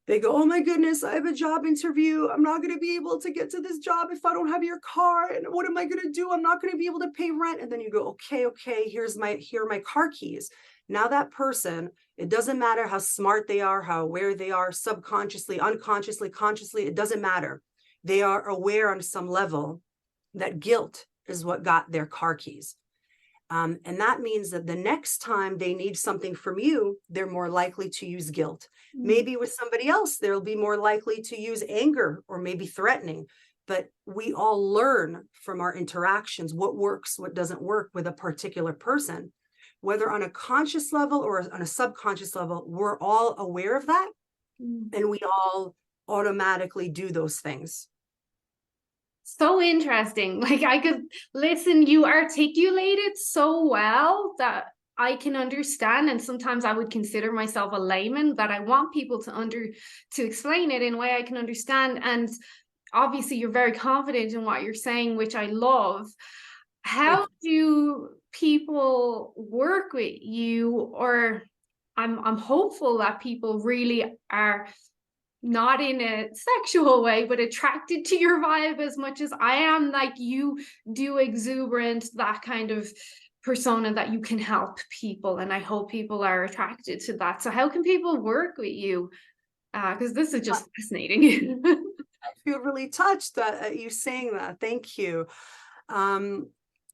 They go, oh my goodness, I have a job interview. I'm not going to be able to get to this job if I don't have your car. And what am I going to do? I'm not going to be able to pay rent. And then you go, okay, here are my car keys. Now that person, it doesn't matter how smart they are, how aware they are, subconsciously, unconsciously, consciously, it doesn't matter. They are aware on some level that guilt is what got their car keys. And that means that the next time they need something from you, they're more likely to use guilt. Maybe with somebody else, they'll be more likely to use anger or maybe threatening. But we all learn from our interactions what works, what doesn't work with a particular person. Whether on a conscious level or on a subconscious level, we're all aware of that. And we all automatically do those things. So interesting. Like I could listen, you articulate it so well that I can understand. And sometimes I would consider myself a layman, that I want people to explain it in a way I can understand. And obviously you're very confident in what you're saying, which I love. How do people work with you? Or I'm hopeful that people really are not in a sexual way, but attracted to your vibe as much as I am. Like you do exuberant, that kind of persona that you can help people. And I hope people are attracted to that. So how can people work with you? Because this is just fascinating. I feel really touched that you saying that. Thank you.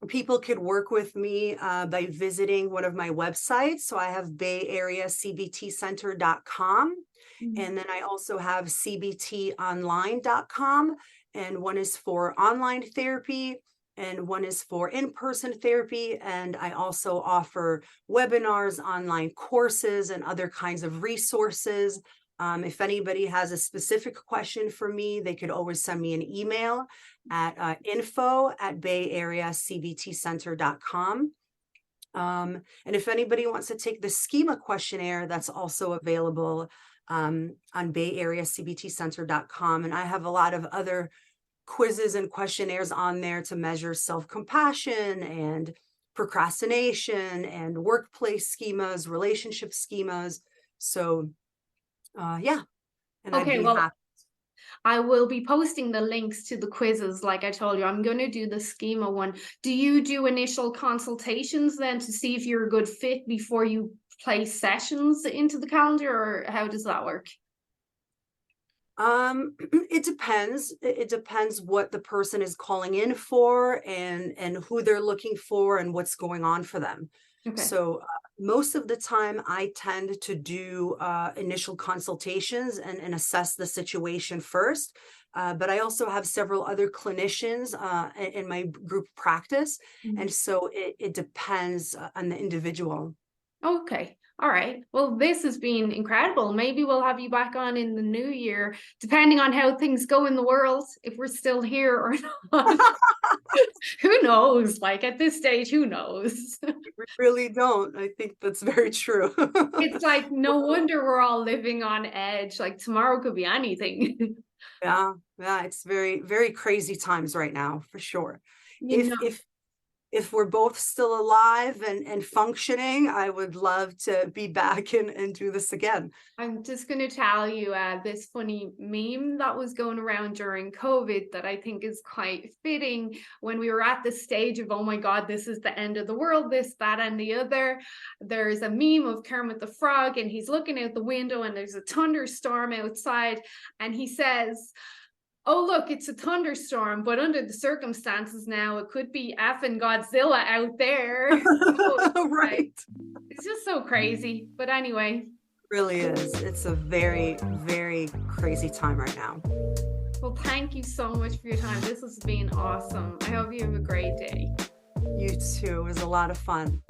People could work with me by visiting one of my websites. So I have Bay Area CBT Center.com. And then I also have cbtonline.com. And one is for online therapy and one is for in-person therapy. And I also offer webinars, online courses, and other kinds of resources. If anybody has a specific question for me, they could always send me an email at info@bayareacbtcenter.com. And if anybody wants to take the Schema questionnaire, that's also available on bayareacbtcenter.com. And I have a lot of other quizzes and questionnaires on there to measure self-compassion and procrastination and workplace schemas, relationship schemas. So yeah. And okay, well, I will be posting the links to the quizzes. Like I told you, I'm going to do the Schema one. Do you do initial consultations then to see if you're a good fit before you place sessions into the calendar, or how does that work? It depends. It depends what the person is calling in for and who they're looking for and what's going on for them. Okay. So Most of the time, I tend to do initial consultations and assess the situation first. But I also have several other clinicians in my group practice. And so it depends on the individual. Okay. All right. Well, this has been incredible. Maybe we'll have you back on in the new year, depending on how things go in the world, if we're still here or not. Who knows? Like at this stage, who knows? We really don't. I think that's very true. It's like, no wonder we're all living on edge. Like tomorrow could be anything. Yeah, yeah, it's very, very crazy times right now, for sure. You If know, if we're both still alive and functioning, I would love to be back and do this again. I'm just going to tell you this funny meme that was going around during COVID that I think is quite fitting when we were at the stage of, oh my God, this is the end of the world, this, that, and the other. There's a meme of Kermit the Frog, and he's looking out the window, and there's a thunderstorm outside, and he says, oh, look, it's a thunderstorm, but under the circumstances now, it could be effing Godzilla out there. Right. It's just so crazy. But anyway. Really is. It's a very, very crazy time right now. Well, thank you so much for your time. This has been awesome. I hope you have a great day. You too. It was a lot of fun.